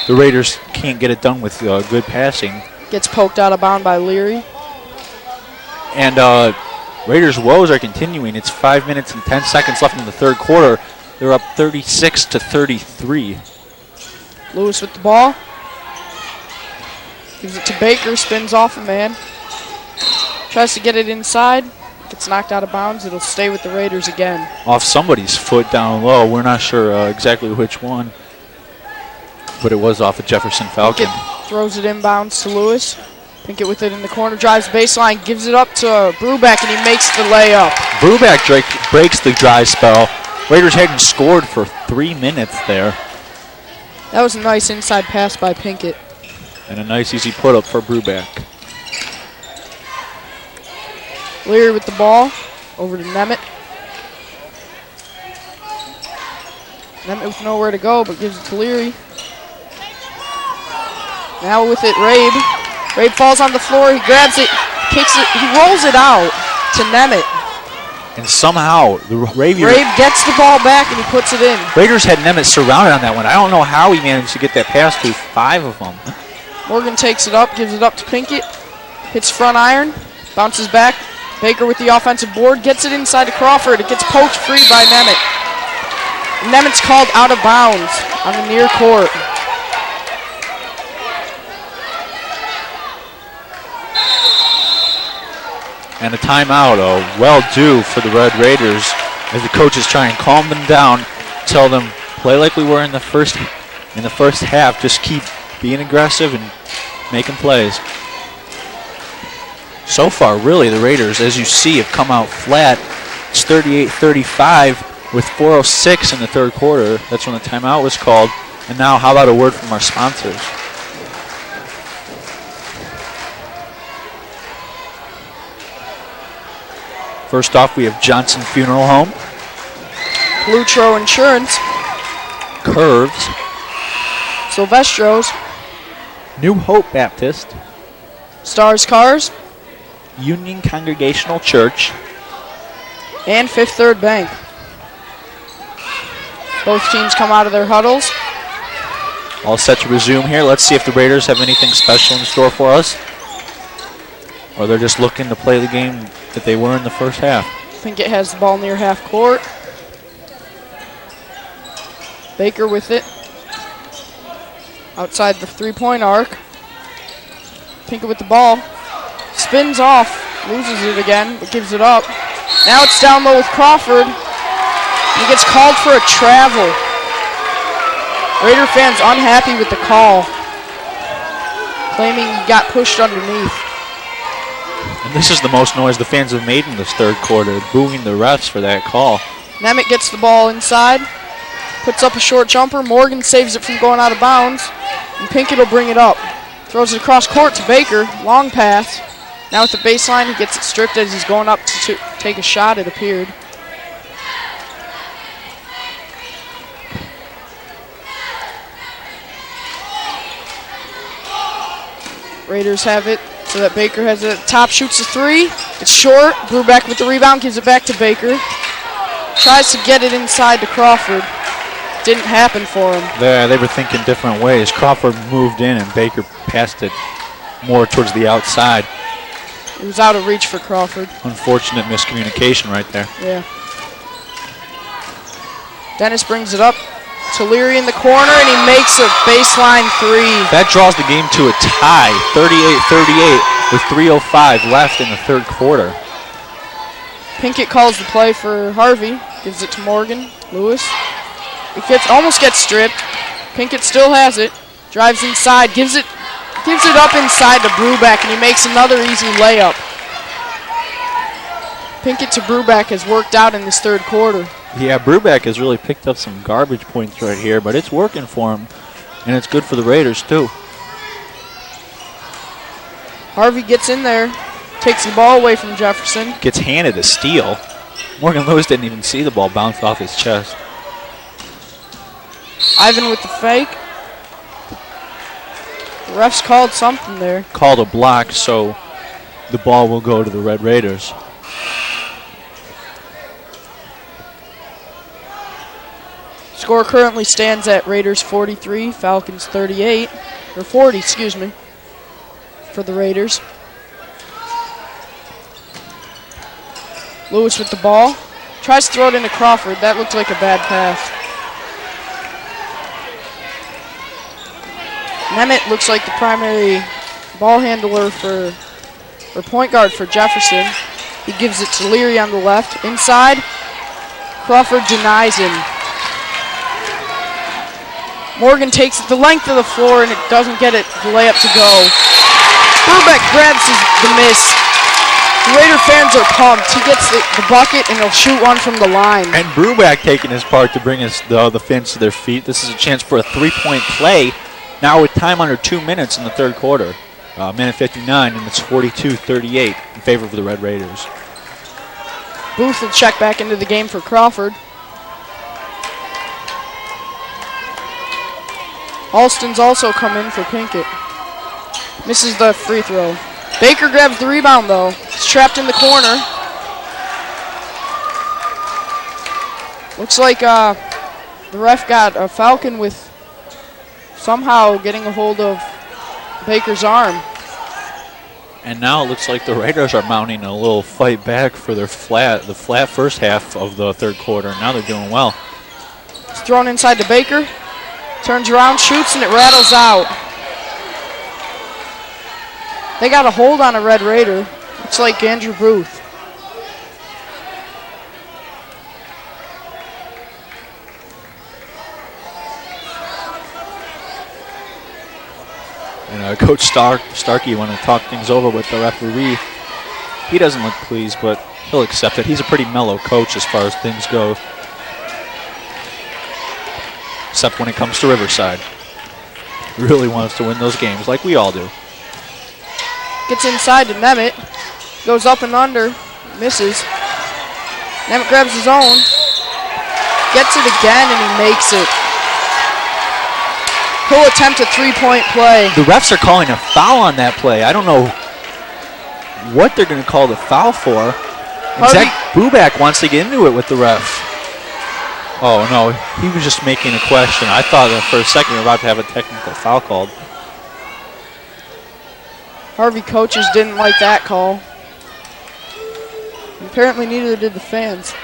the Raiders can't get it done with good passing. Gets poked out of bounds by Leary. And Raiders' woes are continuing. It's 5 minutes and 10 seconds left in the third quarter. They're up 36-33. Lewis with the ball. Gives it to Baker, spins off a man. Tries to get it inside. Gets knocked out of bounds. It'll stay with the Raiders again. Off somebody's foot down low. We're not sure exactly which one, but it was off of Jefferson Falcon. Pinkett throws it inbounds to Lewis. Pinkett with it in the corner, drives baseline, gives it up to Brubeck, and he makes the layup. Brubeck breaks the dry spell. Raiders hadn't scored for 3 minutes there. That was a nice inside pass by Pinkett. And a nice easy put up for Brubeck. Leary with the ball, over to Nemeth. Nemeth with nowhere to go, but gives it to Leary. Now with it, Rabe. Rabe falls on the floor, he grabs it, kicks it, he rolls it out to Nemeth. And somehow, Rabe gets the ball back and he puts it in. Raiders had Nemeth surrounded on that one. I don't know how he managed to get that pass to 5 of them. Morgan takes it up, gives it up to Pinkett. Hits front iron, bounces back. Baker with the offensive board, gets it inside to Crawford. It gets poked free by Nemeth. Nemeth's called out of bounds on the near court. And a timeout, well due for the Red Raiders as the coaches try and calm them down, tell them play like we were in the first half. Just keep being aggressive and making plays. So far, really, the Raiders, as you see, have come out flat. It's 38-35 with 4:06 in the third quarter. That's when the timeout was called. And now, how about a word from our sponsors? First off, we have Johnson Funeral Home, Lutro Insurance, Curves, Silvestro's, New Hope Baptist, Stars Cars, Union Congregational Church, and Fifth Third Bank. Both teams come out of their huddles. All set to resume here. Let's see if the Raiders have anything special in store for us, or they're just looking to play the game that they were in the first half. Pinkett has the ball near half court. Baker with it. Outside the three-point arc. Pinkett with the ball. Spins off. Loses it again, but gives it up. Now it's down low with Crawford. He gets called for a travel. Raider fans unhappy with the call, claiming he got pushed underneath. And this is the most noise the fans have made in this third quarter, booing the refs for that call. Nemeth gets the ball inside, puts up a short jumper. Morgan saves it from going out of bounds, and Pinkett will bring it up. Throws it across court to Baker, long pass. Now at the baseline, he gets it stripped as he's going up to take a shot, it appeared. Raiders have it so that Baker has it at the top, shoots a three. It's short. Brubeck with the rebound, gives it back to Baker. Tries to get it inside to Crawford. Didn't happen for him. They were thinking different ways. Crawford moved in and Baker passed it more towards the outside. It was out of reach for Crawford. Unfortunate miscommunication right there. Yeah. Dennis brings it up to Leary in the corner, and he makes a baseline three. That draws the game to a tie, 38-38, with 3:05 left in the third quarter. Pinkett calls the play for Harvey. Gives it to Morgan. Lewis. It almost gets stripped. Pinkett still has it. Drives inside. Gives it up inside to Brubeck, and he makes another easy layup. Pinkett to Brubeck has worked out in this third quarter. Yeah, Brubeck has really picked up some garbage points right here, but it's working for him, and it's good for the Raiders too. Harvey gets in there, takes the ball away from Jefferson. Gets handed a steal. Morgan Lewis didn't even see the ball bounce off his chest. Ivan with the fake. The refs called something there. Called a block, so the ball will go to the Red Raiders. Score currently stands at Raiders 43, Falcons 38, or 40, excuse me, for the Raiders. Lewis with the ball. Tries to throw it into Crawford. That looked like a bad pass. Nemeth looks like the primary ball handler or point guard for Jefferson. He gives it to Leary on the left. Inside, Crawford denies him. Morgan takes it the length of the floor, and it doesn't get it the layup to go. Brubeck grabs the miss. The Raider fans are pumped. He gets the bucket, and he'll shoot one from the line. And Brubeck taking his part to bring the fans to their feet. This is a chance for a three-point play. Now with time under 2 minutes in the third quarter. Minute 59, and it's 42-38 in favor of the Red Raiders. Booth will check back into the game for Crawford. Alston's also come in for Pinkett. Misses the free throw. Baker grabs the rebound, though. He's trapped in the corner. Looks like the ref got a Falcon with somehow getting a hold of Baker's arm. And now it looks like the Raiders are mounting a little fight back for the flat first half of the third quarter. Now they're doing well. It's thrown inside to Baker. Turns around, shoots, and it rattles out. They got a hold on a Red Raider. Looks like Andrew Booth. And Coach Starkey wanted to talk things over with the referee. He doesn't look pleased, but he'll accept it. He's a pretty mellow coach as far as things go. Except when it comes to Riverside. Really wants to win those games like we all do. Gets inside to Nemeth. Goes up and under. Misses. Nemeth grabs his own. Gets it again, and he makes it. He'll attempt a three-point play. The refs are calling a foul on that play. I don't know what they're going to call the foul for. Zach Brubeck wants to get into it with the ref. Oh, no, he was just making a question. I thought that for a second we were about to have a technical foul called. Harvey coaches didn't like that call. Apparently neither did the fans.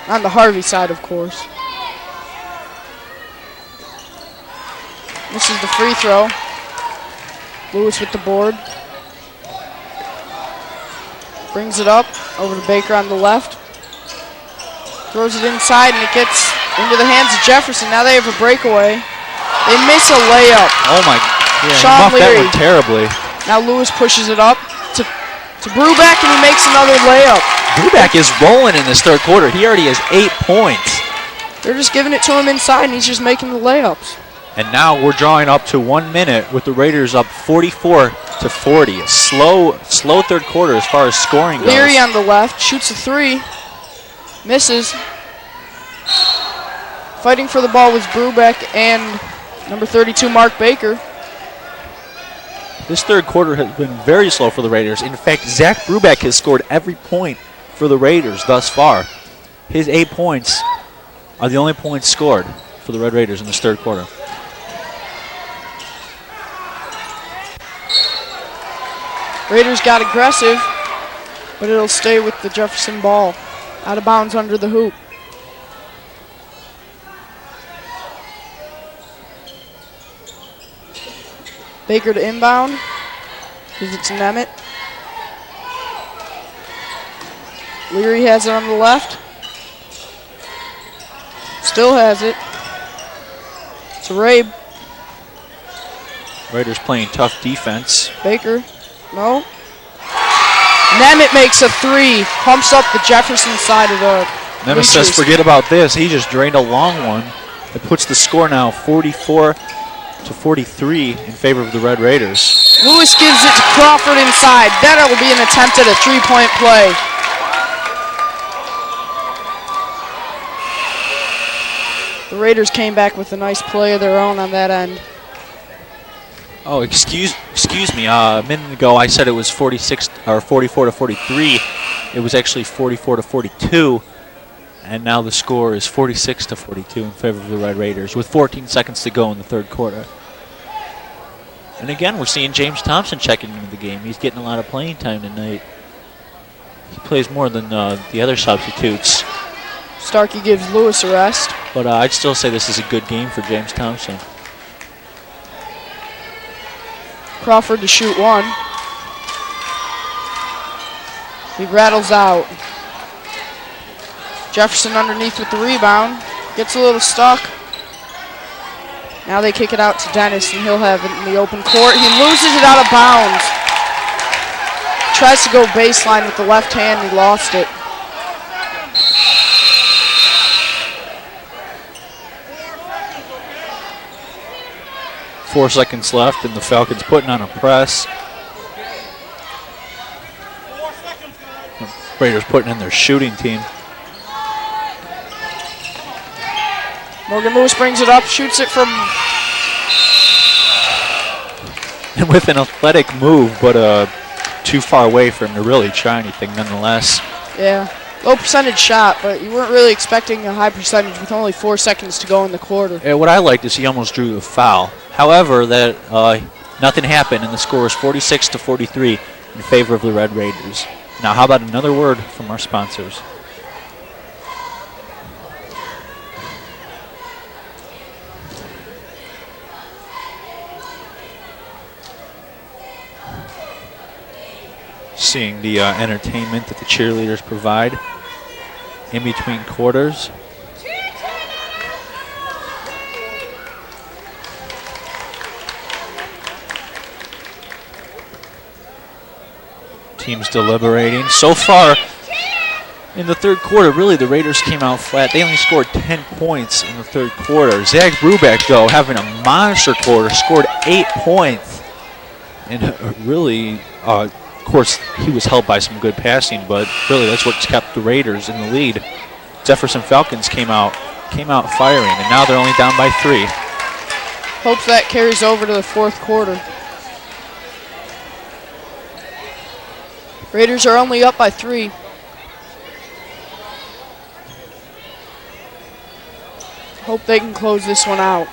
On the Harvey side, of course. This is the free throw. Lewis with the board. Brings it up over to Baker on the left. Throws it inside, and it gets into the hands of Jefferson. Now they have a breakaway. They miss a layup. Oh, my. Yeah, Sean he muffed Leary. That one terribly. Now Lewis pushes it up to Brubeck, and he makes another layup. Brubeck is rolling in this third quarter. He already has 8 points. They're just giving it to him inside, and he's just making the layups. And now we're drawing up to 1 minute with the Raiders up 44-40. A slow third quarter as far as scoring goes. Leary on the left shoots a three. Misses. Fighting for the ball was Brubeck and number 32, Mark Baker. This third quarter has been very slow for the Raiders. In fact, Zach Brubeck has scored every point for the Raiders thus far. His 8 points are the only points scored for the Red Raiders in this third quarter. Raiders got aggressive, but it'll stay with the Jefferson ball. Out of bounds under the hoop. Baker to inbound. Gives it to Nemeth. Leary has it on the left. Still has it. To Rabe. Raiders playing tough defense. Baker. No. Nemeth makes a three. Pumps up the Jefferson side of the Nemeth says, forget about this. He just drained a long one. It puts the score now 44-43 in favor of the Red Raiders. Lewis gives it to Crawford inside. That will be an attempt at a three-point play. The Raiders came back with a nice play of their own on that end. Oh, excuse me. A minute ago, I said it was 44-43. It was actually 44-42, and now the score is 46-42 in favor of the Red Raiders, with 14 seconds to go in the third quarter. And again, we're seeing James Thompson checking into the game. He's getting a lot of playing time tonight. He plays more than the other substitutes. Starkey gives Lewis a rest. But I'd still say this is a good game for James Thompson. Crawford to shoot one. He rattles out. Jefferson underneath with the rebound. Gets a little stuck. Now they kick it out to Dennis, and he'll have it in the open court. He loses it out of bounds. Tries to go baseline with the left hand. He lost it. Four seconds left, and the Falcons putting on a press. The Raiders putting in their shooting team. Morgan Lewis brings it up, shoots it from... And with an athletic move, but too far away for him to really try anything nonetheless. Yeah, low percentage shot, but you weren't really expecting a high percentage with only 4 seconds to go in the quarter. Yeah, what I liked is he almost drew a foul. However, that nothing happened, and the score is 46-43 in favor of the Red Raiders. Now, how about another word from our sponsors? Seeing the entertainment that the cheerleaders provide in between quarters. Teams deliberating. So far in the third quarter, really the Raiders came out flat. They only scored 10 points in the third quarter. Zach Brubeck, though, having a monster quarter, scored 8 points. And really, of course, he was helped by some good passing, but really that's what's kept the Raiders in the lead. Jefferson Falcons came out firing, and now they're only down by 3. Hopes that carries over to the fourth quarter. Raiders are only up by 3. Hope they can close this one out.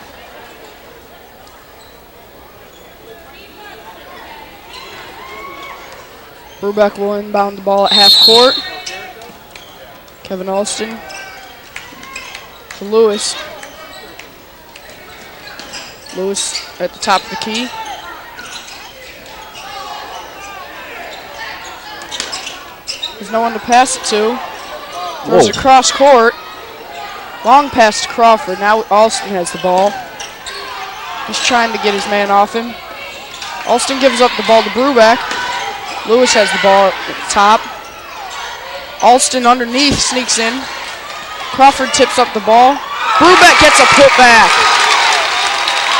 Brubeck will inbound the ball at half court. Kevin Alston to Lewis. Lewis at the top of the key. There's no one to pass it to. Throws it across court. Long pass to Crawford. Now Alston has the ball. He's trying to get his man off him. Alston gives up the ball to Brubeck. Lewis has the ball at the top. Alston underneath sneaks in. Crawford tips up the ball. Brubeck gets a putback.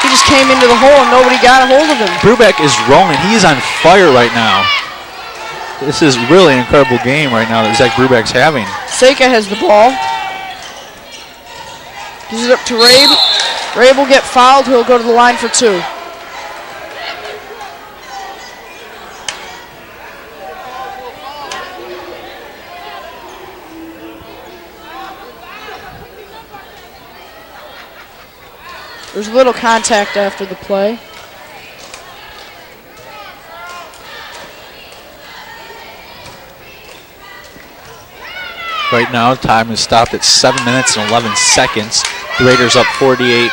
He just came into the hole and nobody got a hold of him. Brubeck is rolling. He's on fire right now. This is really an incredible game right now that Zach Brubeck's having. Seika has the ball. Gives it up to Rabe. Rabe will get fouled. He'll go to the line for 2. There's a little contact after the play. Right now, time is stopped at 7 minutes and 11 seconds. The Raiders up 48-44.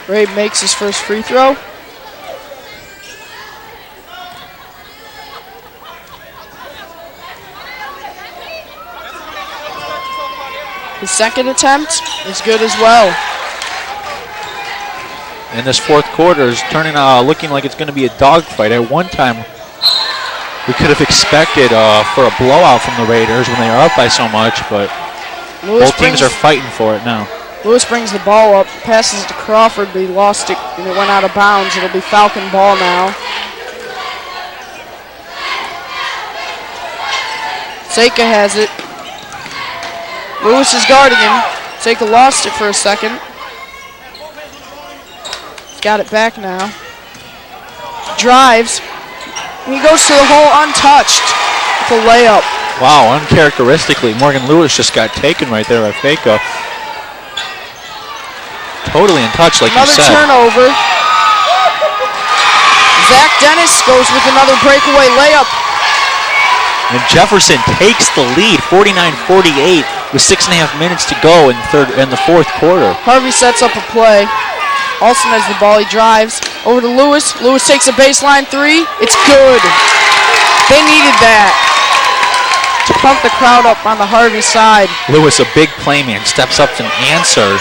Rabe makes his first free throw. His second attempt is good as well. And this fourth quarter is looking like it's going to be a dogfight. At one time, we could have expected for a blowout from the Raiders when they are up by so much, but both teams are fighting for it now. Lewis brings the ball up, passes it to Crawford, but he lost it and it went out of bounds. It'll be Falcon ball now. Seika has it. Lewis is guarding him. Seika lost it for a second. He's got it back now. Drives. He goes to the hole untouched with a layup. Wow, uncharacteristically, Morgan Lewis just got taken right there by Faco. Totally untouched, like you said. Another turnover. Zach Dennis goes with another breakaway layup. And Jefferson takes the lead, 49-48, with 6.5 minutes to go in the fourth quarter. Harvey sets up a play. Alston has the ball, he drives over to Lewis. Lewis takes a baseline three. It's good. They needed that to pump the crowd up on the Harvey side. Lewis, a big playman, steps up and answers.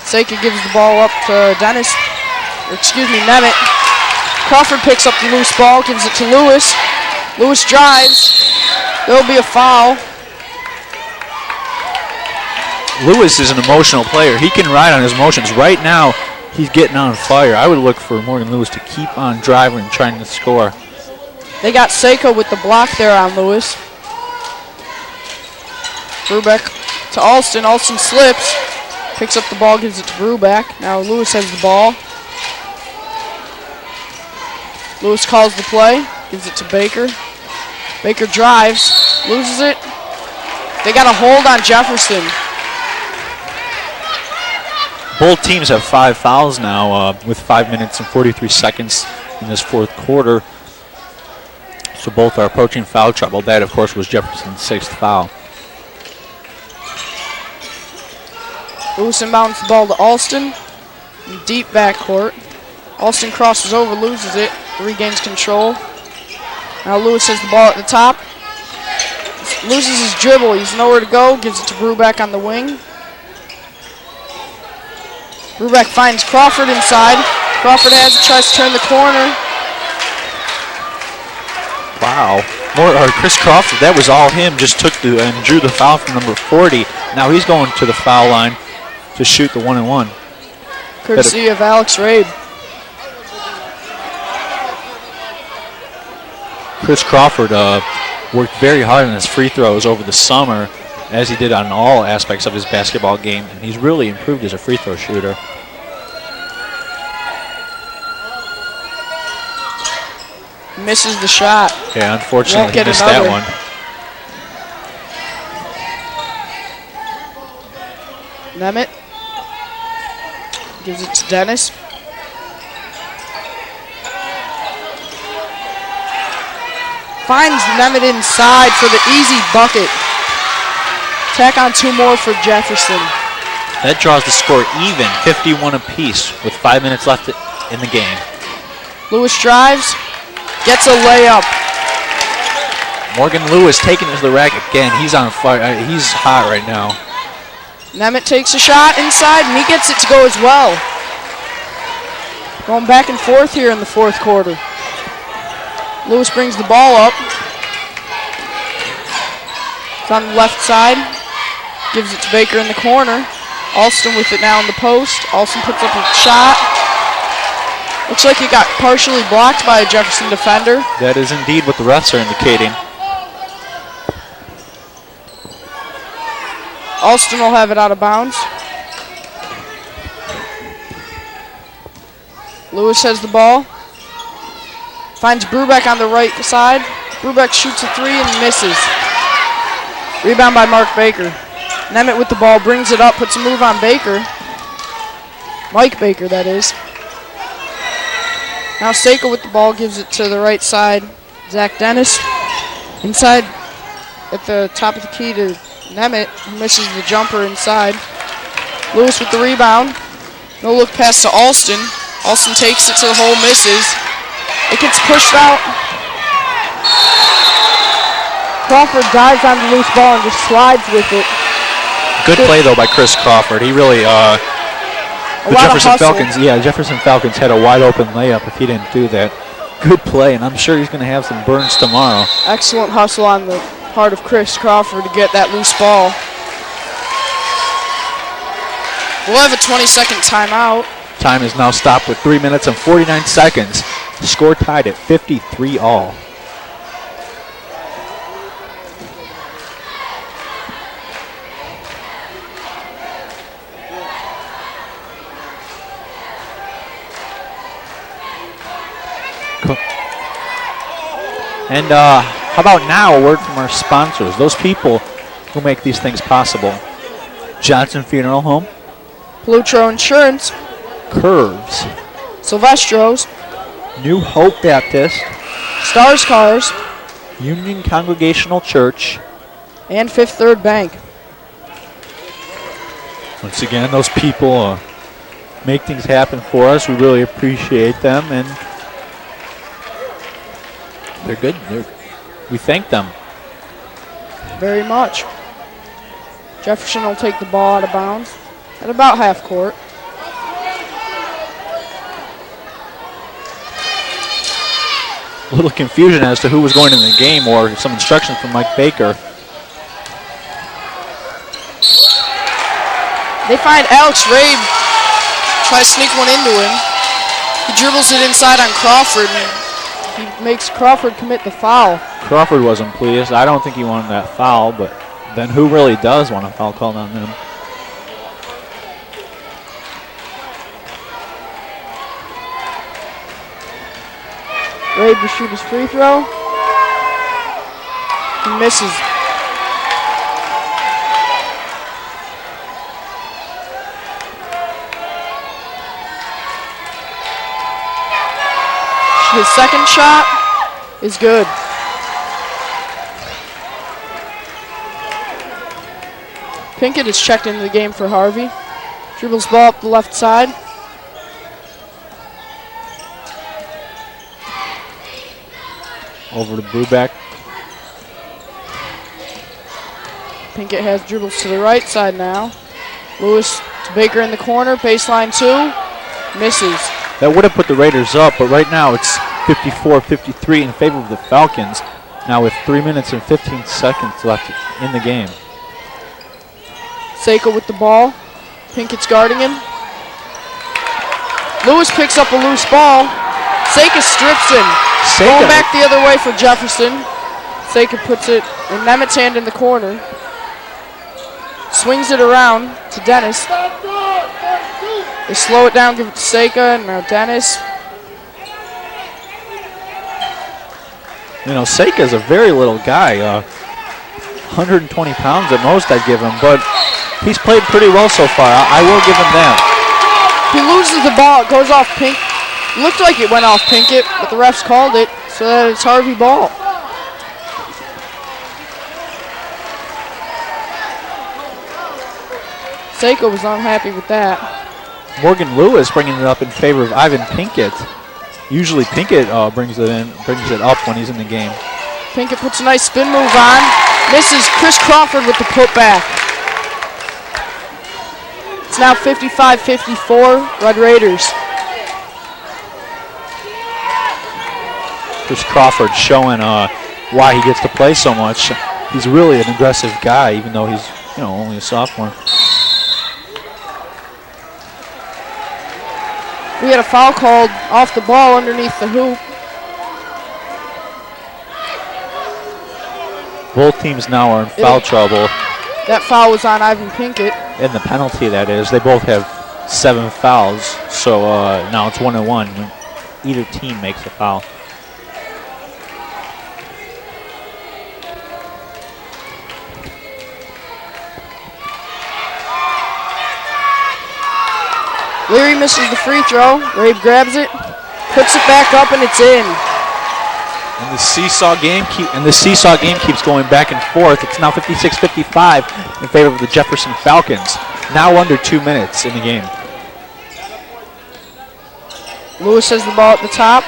Seika gives the ball up to Dennis, Nemeth. Crawford picks up the loose ball, gives it to Lewis. Lewis drives. There'll be a foul. Lewis is an emotional player. He can ride on his emotions. Right now, he's getting on fire. I would look for Morgan Lewis to keep on driving and trying to score. They got Seiko with the block there on Lewis. Brubeck to Alston. Alston slips. Picks up the ball, gives it to Brubeck. Now Lewis has the ball. Lewis calls the play. Gives it to Baker. Baker drives. Loses it. They got a hold on Jefferson. Both teams have 5 fouls now with 5 minutes and 43 seconds in this fourth quarter. So both are approaching foul trouble. That, of course, was Jefferson's 6th foul. Lewis inbounds the ball to Alston. In deep backcourt. Alston crosses over, loses it, regains control. Now Lewis has the ball at the top. Loses his dribble. He's nowhere to go. Gives it to Brubeck on the wing. Brubeck finds Crawford inside. Crawford has it, tries to turn the corner. Wow. Chris Crawford, that was all him, just took and drew the foul from number 40. Now he's going to the foul line to shoot the 1-and-1. Courtesy of Alex Rabe. Chris Crawford worked very hard on his free throws over the summer, as he did on all aspects of his basketball game, and he's really improved as a free throw shooter. Misses the shot. Yeah, unfortunately he missed that one. Nemeth gives it to Dennis. Finds Nemeth inside for the easy bucket. Tack on 2 more for Jefferson. That draws the score even, 51 apiece, with 5 minutes left in the game. Lewis drives, gets a layup. Morgan Lewis taking it to the rack again. He's on fire. He's hot right now. Nemeth takes a shot inside, and he gets it to go as well. Going back and forth here in the fourth quarter. Lewis brings the ball up. It's on the left side. Gives it to Baker in the corner. Alston with it now in the post. Alston puts up a shot. Looks like it got partially blocked by a Jefferson defender. That is indeed what the refs are indicating. Alston will have it out of bounds. Lewis has the ball. Finds Brubeck on the right side. Brubeck shoots a 3 and misses. Rebound by Mark Baker. Nemeth with the ball, brings it up, puts a move on Baker. Mike Baker, that is. Now Seika with the ball, gives it to the right side. Zach Dennis. Inside at the top of the key to Nemeth, who misses the jumper inside. Lewis with the rebound. No look pass to Alston. Alston takes it to the hole, misses. It gets pushed out. Crawford dives on the loose ball and just slides with it. Good play, though, by Chris Crawford. He really, Jefferson Falcons had a wide open layup if he didn't do that. Good play, and I'm sure he's going to have some burns tomorrow. Excellent hustle on the part of Chris Crawford to get that loose ball. We'll have a 20-second timeout. Time is now stopped with 3 minutes and 49 seconds. The score tied at 53 all. And how about now a word from our sponsors, those people who make these things possible. Johnson Funeral Home, Plutro Insurance, Curves, Silvestro's, New Hope Baptist, Stars Cars, Union Congregational Church, and Fifth Third Bank. Once again, those people make things happen for us. We really appreciate them, and they're good. We thank them. Very much. Jefferson will take the ball out of bounds at about half court. A little confusion as to who was going in the game, or some instructions from Mike Baker. They find Alex Rabe try to sneak one into him. He dribbles it inside on Crawford, and he makes Crawford commit the foul. Crawford wasn't pleased. I don't think he wanted that foul, but then who really does want a foul called on them? Rabe to shoot his free throw. He misses. His second shot is good. Pinkett is checked into the game for Harvey. Dribbles ball up the left side. Over to Brubeck. Pinkett has dribbles to the right side now. Lewis to Baker in the corner. Baseline 2. Misses. That would have put the Raiders up, but right now it's 54-53 in favor of the Falcons. Now with 3 minutes and 15 seconds left in the game. Seika with the ball. Pinkett's guarding him. Lewis picks up a loose ball. Seika strips him. Going back the other way for Jefferson. Seika puts it in Nemeth's hand in the corner. Swings it around to Dennis. They slow it down, give it to Seika, and now Dennis. You know, Seika's a very little guy. 120 pounds at most, I'd give him, but he's played pretty well so far. I will give him that. He loses the ball. It goes off Pinkett. Looked like it went off Pinkett, but the refs called it, so that it's Harvey ball. Seika was unhappy with that. Morgan Lewis bringing it up in favor of Ivan Pinkett. Usually Pinkett brings it up when he's in the game. Pinkett puts a nice spin move on. Misses. Chris Crawford with the putback. It's now 55-54, Red Raiders. Chris Crawford showing why he gets to play so much. He's really an aggressive guy, even though he's only a sophomore. We had a foul called off the ball underneath the hoop. Both teams now are in foul trouble. That foul was on Ivan Pinkett. And the penalty, that is. They both have 7 fouls, so now it's 1-1 when either team makes a foul. Leary misses the free throw. Rabe grabs it, puts it back up, and it's in. And the seesaw game keeps going back and forth. It's now 56-55 in favor of the Jefferson Falcons. Now under 2 minutes in the game. Lewis has the ball at the top.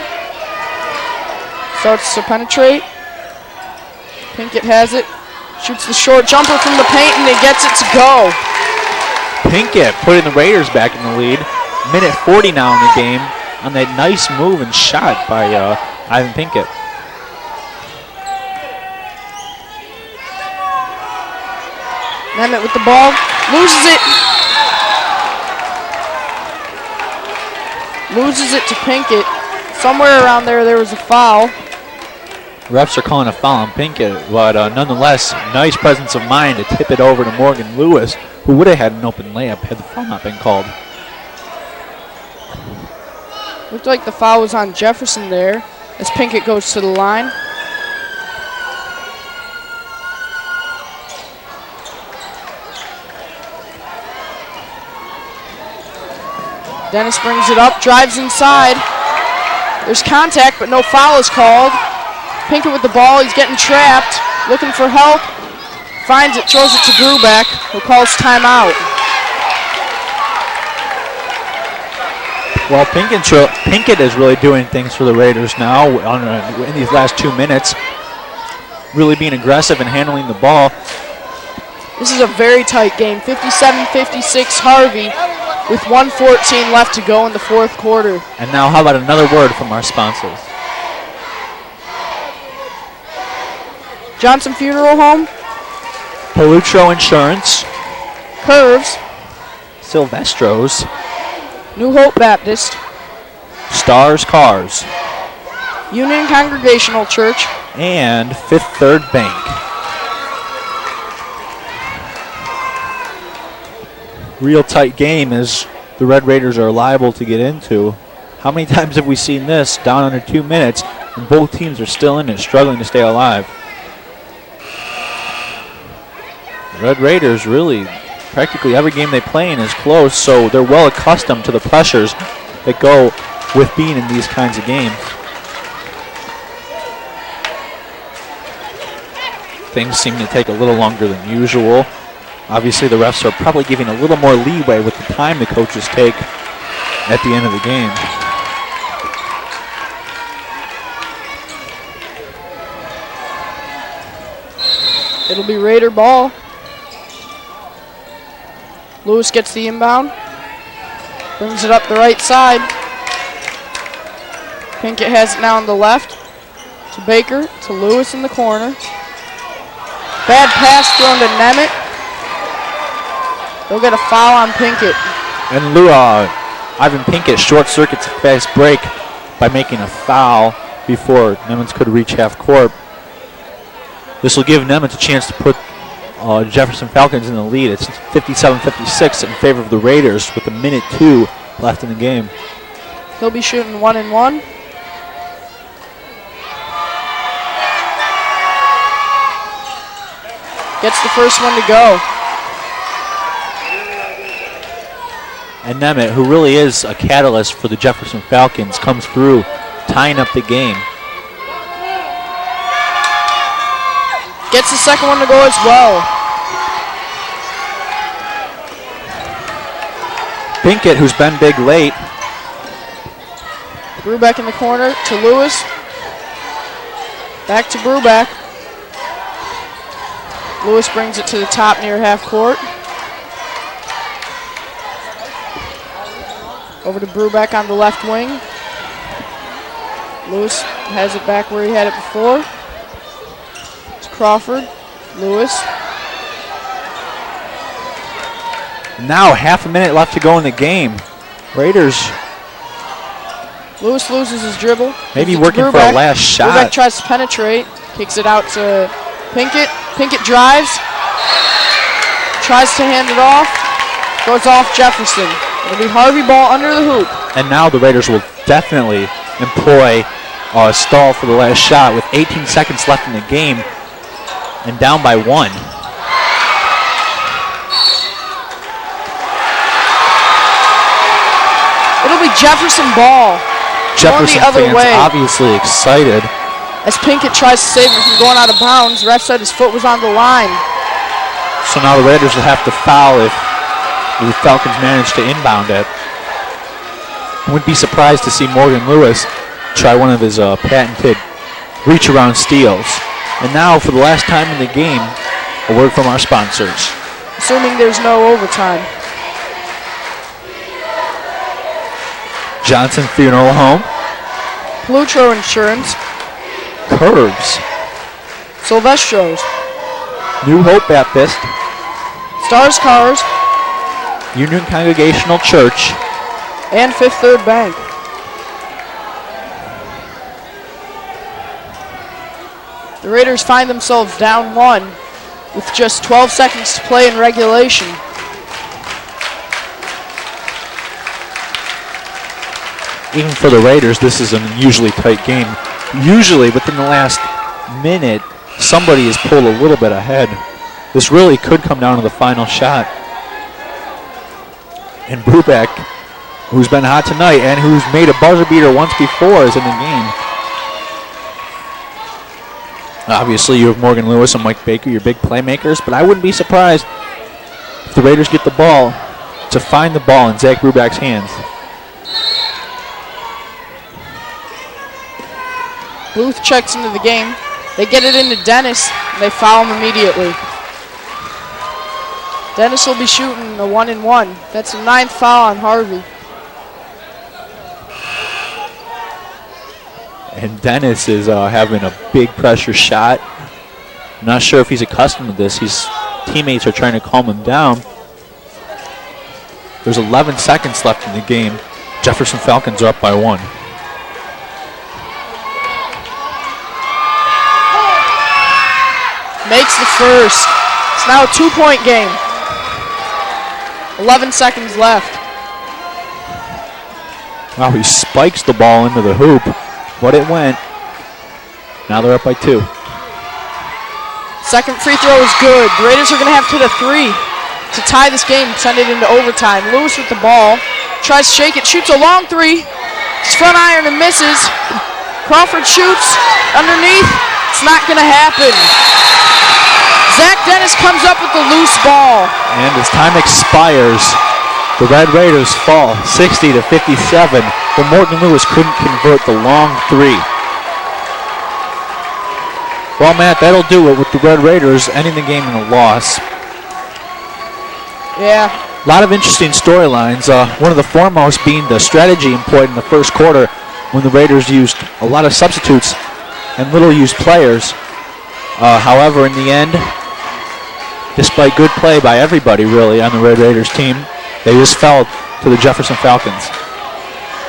Starts to penetrate. Pinkett has it. Shoots the short jumper from the paint, and he gets it to go. Pinkett putting the Raiders back in the lead. Minute 40 now in the game on that nice move and shot by Ivan Pinkett. Nemeth with the ball. Loses it. Loses it to Pinkett. Somewhere around there was a foul. Refs are calling a foul on Pinkett, but nonetheless, nice presence of mind to tip it over to Morgan Lewis, who would have had an open layup had the foul not been called. Looked like the foul was on Jefferson there as Pinkett goes to the line. Dennis brings it up, drives inside. There's contact, but no foul is called. Pinkett with the ball, he's getting trapped, looking for help. Finds it, throws it to Brubeck, who calls timeout. Well, Pinkett is really doing things for the Raiders now in these last 2 minutes. Really being aggressive and handling the ball. This is a very tight game, 57-56 Harvey, with 1:14 left to go in the fourth quarter. And now how about another word from our sponsors? Johnson Funeral Home, Palutro Insurance, Curves, Silvestro's, New Hope Baptist, Stars Cars, Union Congregational Church, and Fifth Third Bank. Real tight game as the Red Raiders are liable to get into. How many times have we seen this down under 2 minutes and both teams are still in it, struggling to stay alive? The Red Raiders really, practically every game they play in is close, so they're well accustomed to the pressures that go with being in these kinds of games. Things seem to take a little longer than usual. Obviously, the refs are probably giving a little more leeway with the time the coaches take at the end of the game. It'll be Raider ball. Lewis gets the inbound. Brings it up the right side. Pinkett has it now on the left. To Baker, to Lewis in the corner. Bad pass thrown to Nemeth. They'll get a foul on Pinkett. And Ivan Pinkett short circuits a fast break by making a foul before Nemeth could reach half court. This will give Nemeth a chance to put Jefferson Falcons in the lead. It's 57-56 in favor of the Raiders with 1:02 left in the game. He'll be shooting 1-and-1. Gets the first one to go. And Nemeth, who really is a catalyst for the Jefferson Falcons, comes through, tying up the game. Gets the second one to go as well. Pinkett, who's been big late. Brubeck in the corner to Lewis. Back to Brubeck. Lewis brings it to the top near half court. Over to Brubeck on the left wing. Lewis has it back where he had it before. It's Crawford, Lewis. Now half a minute left to go in the game. Raiders Lewis loses his dribble. maybe working for a last shot. Brubeck tries to penetrate. Kicks it out to Pinkett. Pinkett drives. Tries to hand it off. Goes off Jefferson. It'll be Harvey ball under the hoop. And now the Raiders will definitely employ a stall for the last shot with 18 seconds left in the game and down by 1. Jefferson ball. Jefferson the other fans way. obviously excited. As Pinkett tries to save it from going out of bounds, ref said his foot was on the line. So now the Raiders will have to foul if the Falcons manage to inbound it. I wouldn't be surprised to see Morgan Lewis try one of his patented reach-around steals. And now, for the last time in the game, a word from our sponsors. Assuming there's no overtime. Johnson Funeral Home. Plutro Insurance. Curves. Silvestro's. New Hope Baptist. Stars Cars. Union Congregational Church. And Fifth Third Bank. The Raiders find themselves down 1 with just 12 seconds to play in regulation. Even for the Raiders, this is an unusually tight game. Usually, within the last minute, somebody is pulled a little bit ahead. This really could come down to the final shot. And Brubeck, who's been hot tonight and who's made a buzzer beater once before, is in the game. Obviously, you have Morgan Lewis and Mike Baker, your big playmakers, but I wouldn't be surprised if the Raiders get the ball to find the ball in Zach Brubeck's hands. Booth checks into the game. They get it into Dennis, and they foul him immediately. Dennis will be shooting a 1-and-1. That's the 9th foul on Harvey. And Dennis is having a big pressure shot. I'm not sure if he's accustomed to this. His teammates are trying to calm him down. There's 11 seconds left in the game. Jefferson Falcons are up by 1. Makes the first. It's now a 2-point game. 11 seconds left. Wow, he spikes the ball into the hoop, but it went. Now they're up by 2. Second free throw is good. The Raiders are going to have to hit a 3 to tie this game, send it into overtime. Lewis with the ball. Tries to shake it, shoots a long 3. It's front iron and misses. Crawford shoots underneath. It's not going to happen. Zach Dennis comes up with the loose ball. And as time expires, the Red Raiders fall 60-57, but Morgan Lewis couldn't convert the long 3. Well, Matt, that'll do it with the Red Raiders ending the game in a loss. Yeah. A lot of interesting storylines. One of the foremost being the strategy employed in the first quarter when the Raiders used a lot of substitutes and little used players. However, in the end, despite good play by everybody really on the Red Raiders team, they just fell to the Jefferson Falcons.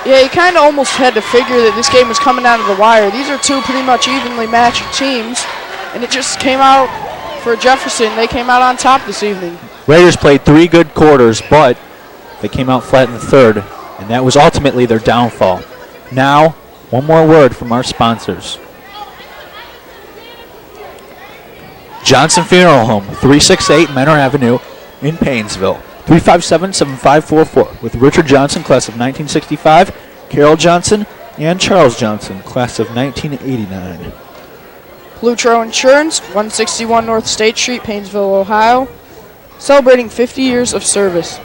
Yeah, you kind of almost had to figure that this game was coming down to the wire. These are two pretty much evenly matched teams, and it just came out for Jefferson. They came out on top this evening. Raiders played 3 good quarters, but they came out flat in the third, and that was ultimately their downfall. Now, one more word from our sponsors. Johnson Funeral Home, 368 Menor Avenue in Painesville. 357-7544 with Richard Johnson, class of 1965, Carol Johnson, and Charles Johnson, class of 1989. Plutro Insurance, 161 North State Street, Painesville, Ohio, celebrating 50 years of service.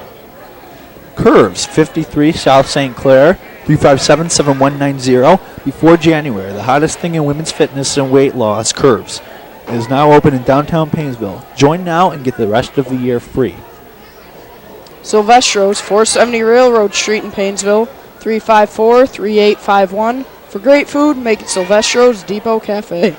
Curves, 53 South St. Clair, 357-7190. Before January, the hottest thing in women's fitness and weight loss, Curves, is now open in downtown Painesville. Join now and get the rest of the year free. Silvestro's, 470 Railroad Street in Painesville, 354-3851. For great food, make it Silvestro's Depot Cafe.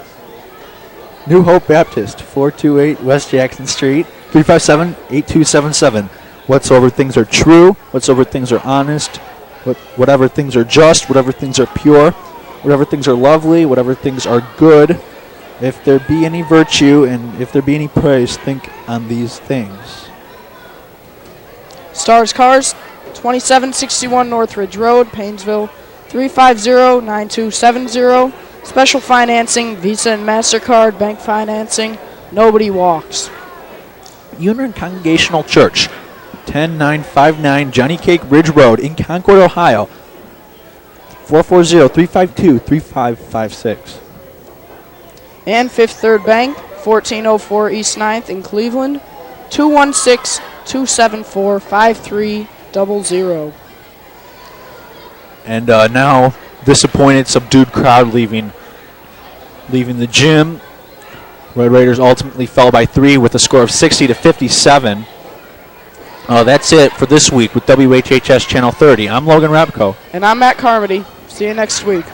New Hope Baptist, 428 West Jackson Street, 357-8277. Whatsoever things are true, whatsoever things are honest, whatever things are just, whatever things are pure, whatever things are lovely, whatever things are good, if there be any virtue and if there be any praise, think on these things. Stars Cars, 2761 Northridge Road, Painesville, 350-9270. Special financing, Visa and MasterCard, bank financing, nobody walks. Union Congregational Church, 10959 Johnny Cake Ridge Road in Concord, Ohio. 440-352-3556. And Fifth Third Bank, 1404 East 9th in Cleveland, 216-274-5300. And now, disappointed, subdued crowd leaving the gym. Red Raiders ultimately fell by 3 with a score of 60-57. That's it for this week with WHHS Channel 30. I'm Logan Rapko. And I'm Matt Carmody. See you next week.